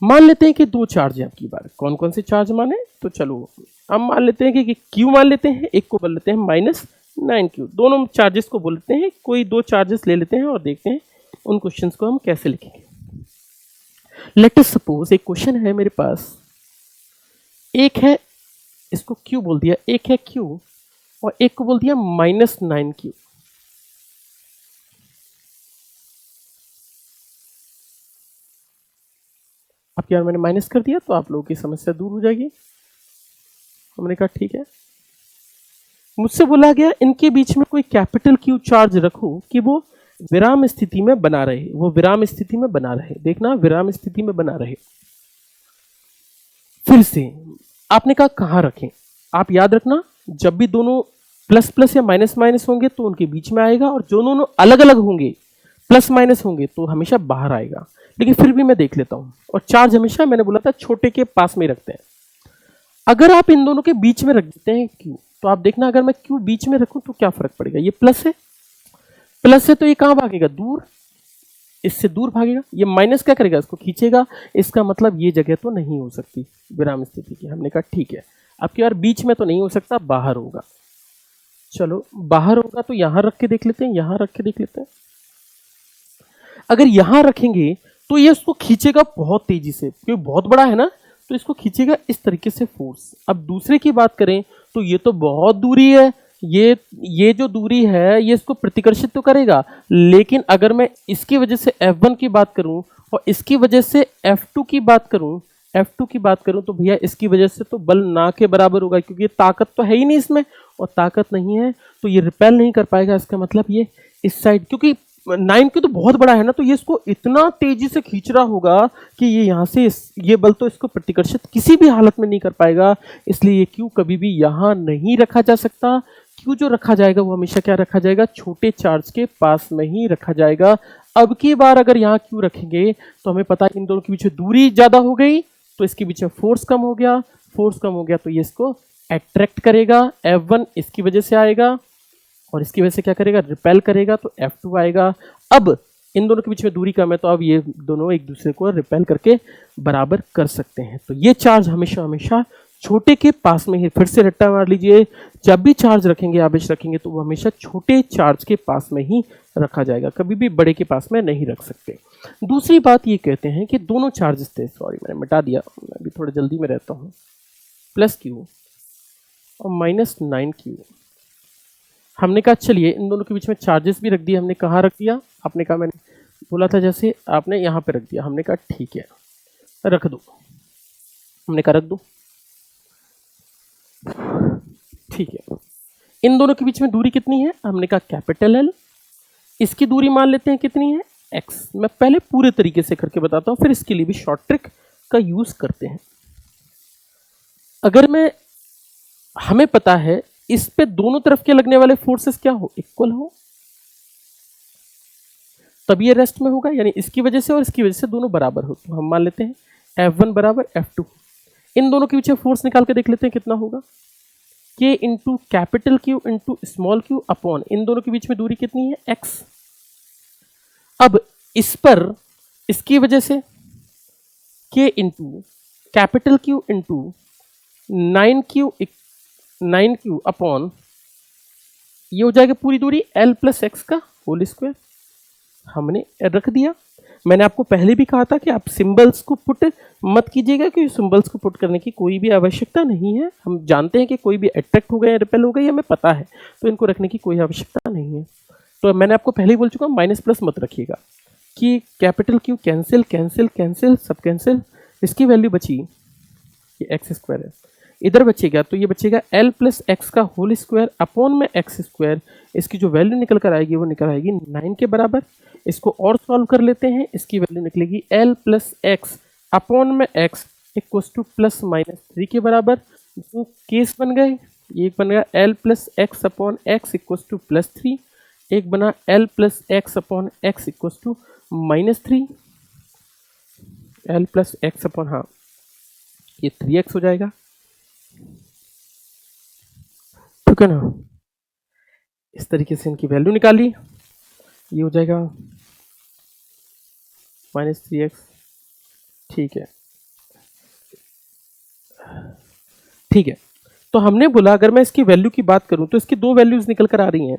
मान लेते हैं कि दो चार्ज है आपकी बार। कौन कौन से चार्ज माने, तो चलो हम मान लेते हैं कि Q मान लेते हैं, एक को बोल लेते हैं -9Q। दोनों चार्जेस को बोलते हैं, कोई दो चार्जेस ले लेते हैं और देखते हैं उन क्वेश्चंस को हम कैसे लिखेंगे। लेट अस सपोज एक क्वेश्चन है मेरे पास, एक है, इसको Q बोल दिया, एक है Q और एक को बोल दिया -9Q। आपके यहाँ मैंने माइनस कर दिया तो आप लोगों की समस्या दूर हो जाएगी। हमने कहा ठीक है। मुझसे बोला गया इनके बीच में कोई कैपिटल क्यू चार्ज रखो कि वो विराम स्थिति में बना रहे, वो विराम स्थिति में बना रहे। देखना, विराम स्थिति में बना रहे। फिर से आपने कहा कहां रखें। आप याद रखना, जब भी दोनों प्लस प्लस या माइनस माइनस होंगे तो उनके बीच में आएगा, और जो दोनों अलग अलग होंगे प्लस माइनस होंगे तो हमेशा बाहर आएगा। लेकिन फिर भी मैं देख लेता हूं। और चार्ज हमेशा मैंने बोला था छोटे के पास में रखते हैं। अगर आप इन दोनों के बीच में रख देते हैं क्यू, तो आप देखना अगर मैं क्यू बीच में रखूं तो क्या फर्क पड़ेगा। ये प्लस है, प्लस है तो ये कहां भागेगा, दूर, इससे दूर भागेगा। ये माइनस क्या करेगा, इसको खींचेगा। इसका मतलब ये जगह तो नहीं हो सकती विराम स्थिति की। हमने कहा ठीक है। अब की बार बीच में तो नहीं हो सकता, बाहर होगा। चलो बाहर होगा तो यहां रख के देख लेते हैं, यहां रख के देख लेते हैं। अगर यहां रखेंगे तो ये इसको खींचेगा बहुत तेजी से, क्योंकि बहुत बड़ा है ना, तो इसको खींचेगा इस तरीके से फोर्स। अब दूसरे की बात करें तो ये तो बहुत दूरी है, ये जो दूरी है ये इसको प्रतिकर्षित तो करेगा, लेकिन अगर मैं इसकी वजह से F1 की बात करूं और इसकी वजह से F2 की बात करूं तो भैया इसकी वजह से तो बल ना के बराबर होगा, क्योंकि ये ताकत तो है ही नहीं इसमें, और ताकत नहीं है तो ये रिपेल नहीं कर पाएगा। इसका मतलब ये इस साइड, क्योंकि 9 की तो बहुत बड़ा है ना, तो ये इसको इतना तेजी से खींच रहा होगा कि ये यहाँ से ये बल तो इसको प्रतिकर्षित किसी भी हालत में नहीं कर पाएगा। इसलिए ये क्यू कभी भी यहाँ नहीं रखा जा सकता। क्यू जो रखा जाएगा वो हमेशा क्या रखा जाएगा, छोटे चार्ज के पास में ही रखा जाएगा। अब की बार अगर यहाँ क्यू रखेंगे तो हमें पता है इन दोनों के बीच दूरी ज्यादा हो गई, तो इसके बीच फोर्स कम हो गया। फोर्स कम हो गया तो ये इसको अट्रैक्ट करेगा, F1 इसकी वजह से आएगा, और इसकी वजह से क्या करेगा, रिपेल करेगा, तो F2 आएगा। अब इन दोनों के बीच में दूरी कम है तो अब ये दोनों एक दूसरे को रिपेल करके बराबर कर सकते हैं। तो ये चार्ज हमेशा हमेशा छोटे के पास में ही, फिर से रट्टा मार लीजिए, जब भी चार्ज रखेंगे, आवेश रखेंगे, तो वो हमेशा छोटे चार्ज के पास में ही रखा जाएगा, कभी भी बड़े के पास में नहीं रख सकते। दूसरी बात ये कहते हैं कि दोनों चार्जेस थे, सॉरी मैंने मिटा दिया, मैं अभी थोड़ा जल्दी में रहता हूँ, प्लस क्यू और माइनस 9Q। हमने कहा चलिए इन दोनों के बीच में चार्जेस भी रख दिया। हमने कहाँ रख दिया, आपने कहा, मैंने बोला था जैसे, आपने यहाँ पे रख दिया। हमने कहा ठीक है रख दो, हमने कहा रख दो, ठीक है। इन दोनों के बीच में दूरी कितनी है, हमने कहा कैपिटल L। इसकी दूरी मान लेते हैं कितनी है, x। मैं पहले पूरे तरीके से करके बताता हूँ, फिर इसके लिए भी शॉर्ट ट्रिक का यूज करते हैं। अगर मैं, हमें पता है इस पे दोनों तरफ के लगने वाले फोर्सेस क्या हो, इक्वल हो, तब ये रेस्ट में होगा, यानी इसकी वजह से और इसकी वजह से दोनों बराबर हो। तो हम मान लेते हैं F1 बराबर F2। इन दोनों के पीछे फोर्स निकाल के देख लेते हैं कितना होगा, K into capital Q into small q upon, इन दोनों के बीच में दूरी कितनी है, x। अब इस पर इसकी वजह से K into capital Q into 9Q upon, ये हो जाएगा पूरी दूरी L प्लस एक्स का होल स्क्वायर। हमने रख दिया। मैंने आपको पहले भी कहा था कि आप सिंबल्स को पुट मत कीजिएगा, क्योंकि सिंबल्स को पुट करने की कोई भी आवश्यकता नहीं है। हम जानते हैं कि कोई भी अट्रैक्ट हो गए या रिपेल हो गई, हमें पता है, तो इनको रखने की कोई आवश्यकता नहीं है। तो मैंने आपको पहले ही बोल चुका, माइनस प्लस मत रखिएगा कि capital Q cancel cancel cancel सब कैंसिल, इसकी वैल्यू बची, ये एक्स स्क्वायर है, इधर बचेगा तो ये बचेगा L प्लस एक्स का होल स्क्वायर अपॉन में एक्स स्क्वायर। इसकी जो वैल्यू निकल कर आएगी वो निकल आएगी 9 के बराबर। इसको और सॉल्व कर लेते हैं, इसकी वैल्यू निकलेगी L प्लस एक्स अपॉन में x equals to plus minus 3 के बराबर। दो केस बन गए, एक बन गया L plus x upon x equals to plus 3, एक बना L plus x upon x equals to minus 3। L plus x upon, हाँ ये 3x हो जाएगा, ठीक है ना। इस तरीके से इनकी वैल्यू निकाली, ये हो जाएगा माइनस 3x, ठीक है, ठीक है। तो हमने बोला अगर मैं इसकी वैल्यू की बात करूं तो इसकी दो वैल्यूज निकल कर आ रही हैं।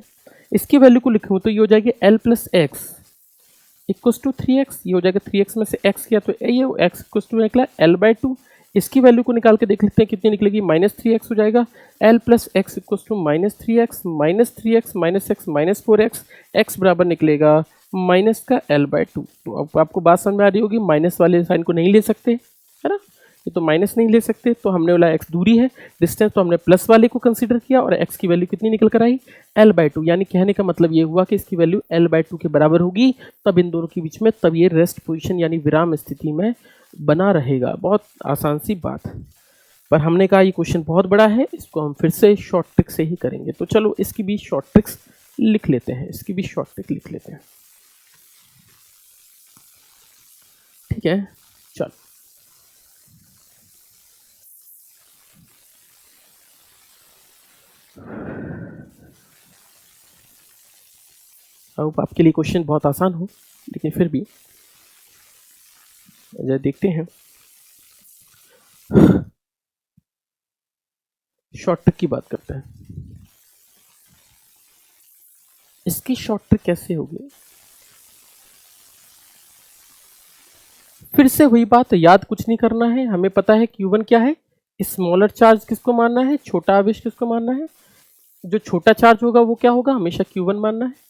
इसकी वैल्यू को लिखूं तो ये हो जाएगी L plus x equals to 3x, ये हो जाएगा 3x में से x किया तो ये x इक्वल्स टू निकला L/2। इसकी वैल्यू को निकाल के देख लेते हैं कितनी निकलेगी, माइनस 3x हो जाएगा। L plus x equals to minus 3x minus 3x minus x minus 4x, x बराबर निकलेगा माइनस का L/2। तो अब आपको बात समझ में आ रही होगी, माइनस वाले साइन को नहीं ले सकते, है ना, ये तो माइनस नहीं ले सकते, तो हमने बोला x दूरी है, डिस्टेंस, तो हमने प्लस वाले को कंसीडर किया और x की वैल्यू कितनी निकल कर आई, L/2। यानी कहने का मतलब ये हुआ कि इसकी वैल्यू L/2 के बराबर होगी, तब इन दोनों के बीच में तब ये रेस्ट पोजीशन यानी विराम स्थिति में बना रहेगा। बहुत आसान सी बात, पर हमने कहा ये क्वेश्चन बहुत बड़ा है, इसको हम फिर से शॉर्ट ट्रिक से ही करेंगे। तो चलो इसकी भी शॉर्ट ट्रिक्स लिख लेते हैं, इसकी भी शॉर्ट ट्रिक लिख लेते हैं, ठीक है। चलो अब आपके लिए क्वेश्चन बहुत आसान हो, लेकिन फिर भी जरा देखते हैं। शॉर्ट ट्रिक की बात करते हैं। इसकी शॉर्ट ट्रिक कैसे होगी? फिर से वही बात, याद कुछ नहीं करना है, हमें पता है Q1 क्या है, स्मॉलर चार्ज किसको मानना है, छोटा आवेश किसको मानना है, जो छोटा चार्ज होगा वो क्या होगा, हमेशा Q1 मानना है।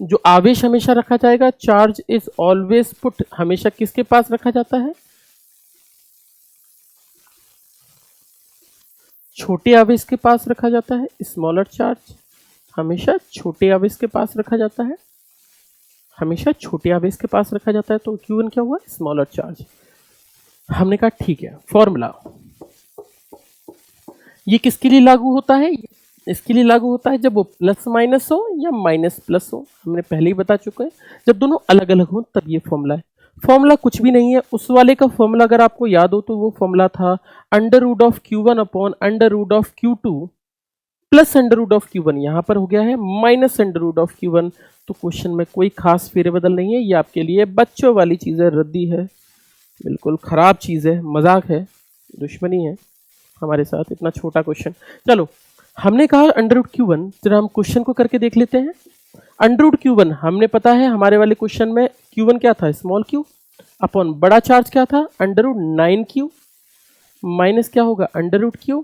जो आवेश हमेशा रखा जाएगा, चार्ज इज ऑलवेज पुट, हमेशा किसके पास रखा जाता है, छोटे आवेश के पास रखा जाता है। स्मॉलर चार्ज हमेशा छोटे आवेश के पास रखा जाता है, हमेशा छोटे आवेश के पास रखा जाता है। तो Q1 क्या हुआ, स्मॉलर चार्ज। हमने कहा ठीक है, फॉर्मूला ये किसके लिए लागू होता है, इसके लिए लागू होता है जब वो प्लस माइनस हो या माइनस प्लस हो। हमने पहले ही बता चुके हैं, जब दोनों अलग अलग हो तब ये फॉर्मूला है। फॉर्मूला कुछ भी नहीं है, उस वाले का फॉर्मूला अगर आपको याद हो तो वो फॉर्मूला था √Q1 upon √Q2 plus √Q1। यहाँ पर हो गया है माइनस √Q1। तो क्वेश्चन में कोई खास फेरबदल नहीं है, ये आपके लिए बच्चों वाली चीज़ है, रद्दी है, बिल्कुल खराब चीज़ है, मजाक है, दुश्मनी है हमारे साथ, इतना छोटा क्वेश्चन। चलो हमने कहा √Q1, जरा हम क्वेश्चन को करके देख लेते हैं। √Q1 हमने पता है, हमारे वाले क्वेश्चन में Q1 क्या था, स्मॉल q, अपॉन बड़ा चार्ज क्या था, √9Q, माइनस क्या होगा, √Q,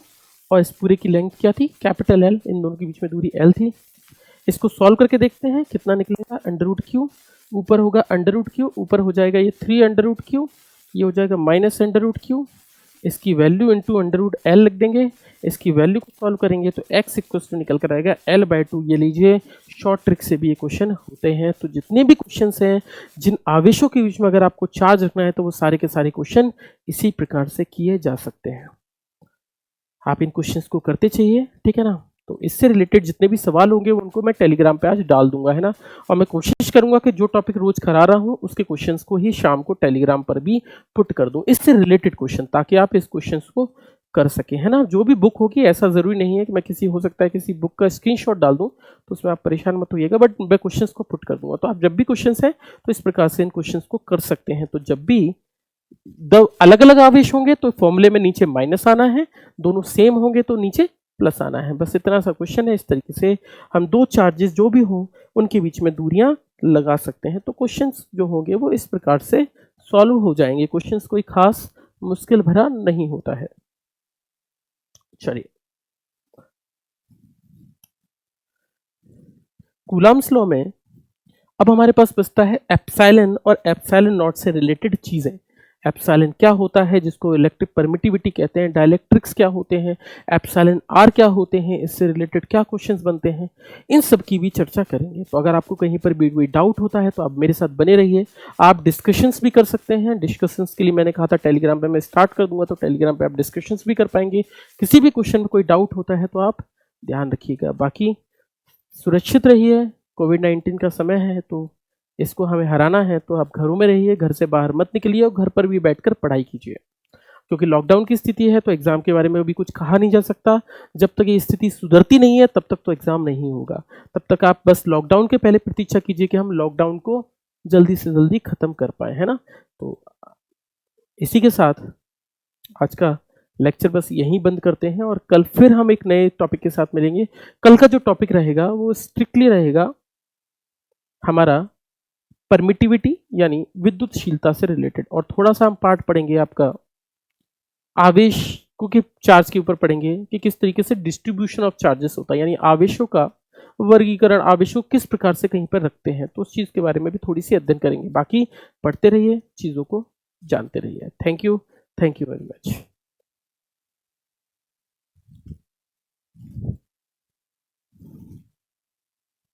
और इस पूरे की लेंथ क्या थी, कैपिटल L, इन दोनों के बीच में दूरी L थी। इसको सॉल्व करके देखते हैं कितना निकलेगा, √Q ऊपर होगा √Q, ऊपर हो जाएगा ये 3 √Q, ये हो जाएगा माइनस √Q, इसकी वैल्यू इंटू √L लिख देंगे, इसकी वैल्यू को सॉल्व करेंगे तो x इक्वल टू निकल कर आएगा L/2। ये लीजिए, शॉर्ट ट्रिक से भी ये क्वेश्चन होते हैं। तो जितने भी क्वेश्चंस हैं जिन आवेशों के बीच में अगर आपको चार्ज रखना है तो वो सारे के सारे क्वेश्चन इसी प्रकार से किए जा सकते हैं। आप इन क्वेश्चंस को करते चाहिए, ठीक है ना। तो इससे रिलेटेड जितने भी सवाल होंगे उनको मैं टेलीग्राम पे आज डाल दूंगा, है ना। और मैं कोशिश करूंगा कि जो टॉपिक रोज करा रहा हूं उसके क्वेश्चंस को ही शाम को टेलीग्राम पर भी पुट कर दूं, इससे रिलेटेड क्वेश्चन, ताकि आप इस क्वेश्चंस को कर सकें, है ना। जो भी बुक होगी, ऐसा जरूरी नहीं है कि मैं किसी, हो सकता है किसी बुक का स्क्रीनशॉट डाल दूं, तो उसमें आप परेशान मत होइएगा, बट मैं क्वेश्चंस को पुट कर दूंगा। तो आप जब भी क्वेश्चंस है तो इस प्रकार से इन क्वेश्चंस को कर सकते हैं। तो जब भी अलग अलग आवेश होंगे तो फॉर्मूले में नीचे माइनस आना है, दोनों सेम होंगे तो नीचे प्लस आना है, बस इतना सा क्वेश्चन है। इस तरीके से हम दो चार्जेस जो भी हो उनके बीच में दूरियां लगा सकते हैं। तो क्वेश्चंस जो होंगे वो इस प्रकार से सॉल्व हो जाएंगे, क्वेश्चंस कोई खास मुश्किल भरा नहीं होता है। चलिए, कूलम्स लॉ में अब हमारे पास बचता है एप्सिलॉन और एप्सिलॉन नॉट से रिलेटेड चीजें। एप्सिलॉन क्या होता है, जिसको इलेक्ट्रिक परमिटिविटी कहते हैं, डाइलेक्ट्रिक्स क्या होते हैं, एप्सिलॉन आर क्या होते हैं, इससे रिलेटेड क्या क्वेश्चंस बनते हैं, इन सब की भी चर्चा करेंगे। तो अगर आपको कहीं पर भी कोई डाउट होता है तो आप मेरे साथ बने रहिए, आप डिस्कशंस भी कर सकते हैं। डिस्कशंस के लिए मैंने कहा था टेलीग्राम पे मैं स्टार्ट कर दूंगा, तो टेलीग्राम पे आप डिस्कशंस भी कर पाएंगे। किसी भी क्वेश्चन में कोई डाउट होता है तो आप ध्यान रखिएगा। बाकी सुरक्षित रहिए, कोविड-19 का समय है तो इसको हमें हराना है, तो आप घरों में रहिए, घर से बाहर मत निकलिए और घर पर भी बैठकर पढ़ाई कीजिए, क्योंकि लॉकडाउन की स्थिति है तो एग्जाम के बारे में भी कुछ कहा नहीं जा सकता। जब तक ये स्थिति सुधरती नहीं है तब तक तो एग्जाम नहीं होगा। तब तक आप बस लॉकडाउन के पहले प्रतीक्षा कीजिए कि हम लॉकडाउन को जल्दी से जल्दी खत्म कर पाए, है ना। तो इसी के साथ आज का लेक्चर बस यहीं बंद करते हैं और कल फिर हम एक नए टॉपिक के साथ मिलेंगे। कल का जो टॉपिक रहेगा वो स्ट्रिक्टली रहेगा हमारा परमिटिविटी यानी विद्युतशीलता से रिलेटेड, और थोड़ा सा हम पार्ट पढ़ेंगे आपका आवेश को, कि चार्ज के ऊपर पढ़ेंगे कि किस तरीके से डिस्ट्रीब्यूशन ऑफ चार्जेस होता है, यानी आवेशों का वर्गीकरण आवेशों किस प्रकार से कहीं पर रखते हैं, तो उस चीज़ के बारे में भी थोड़ी सी अध्ययन करेंगे। बाकी पढ़ते रहिए, चीज़ों को जानते रहिए। Thank you very much.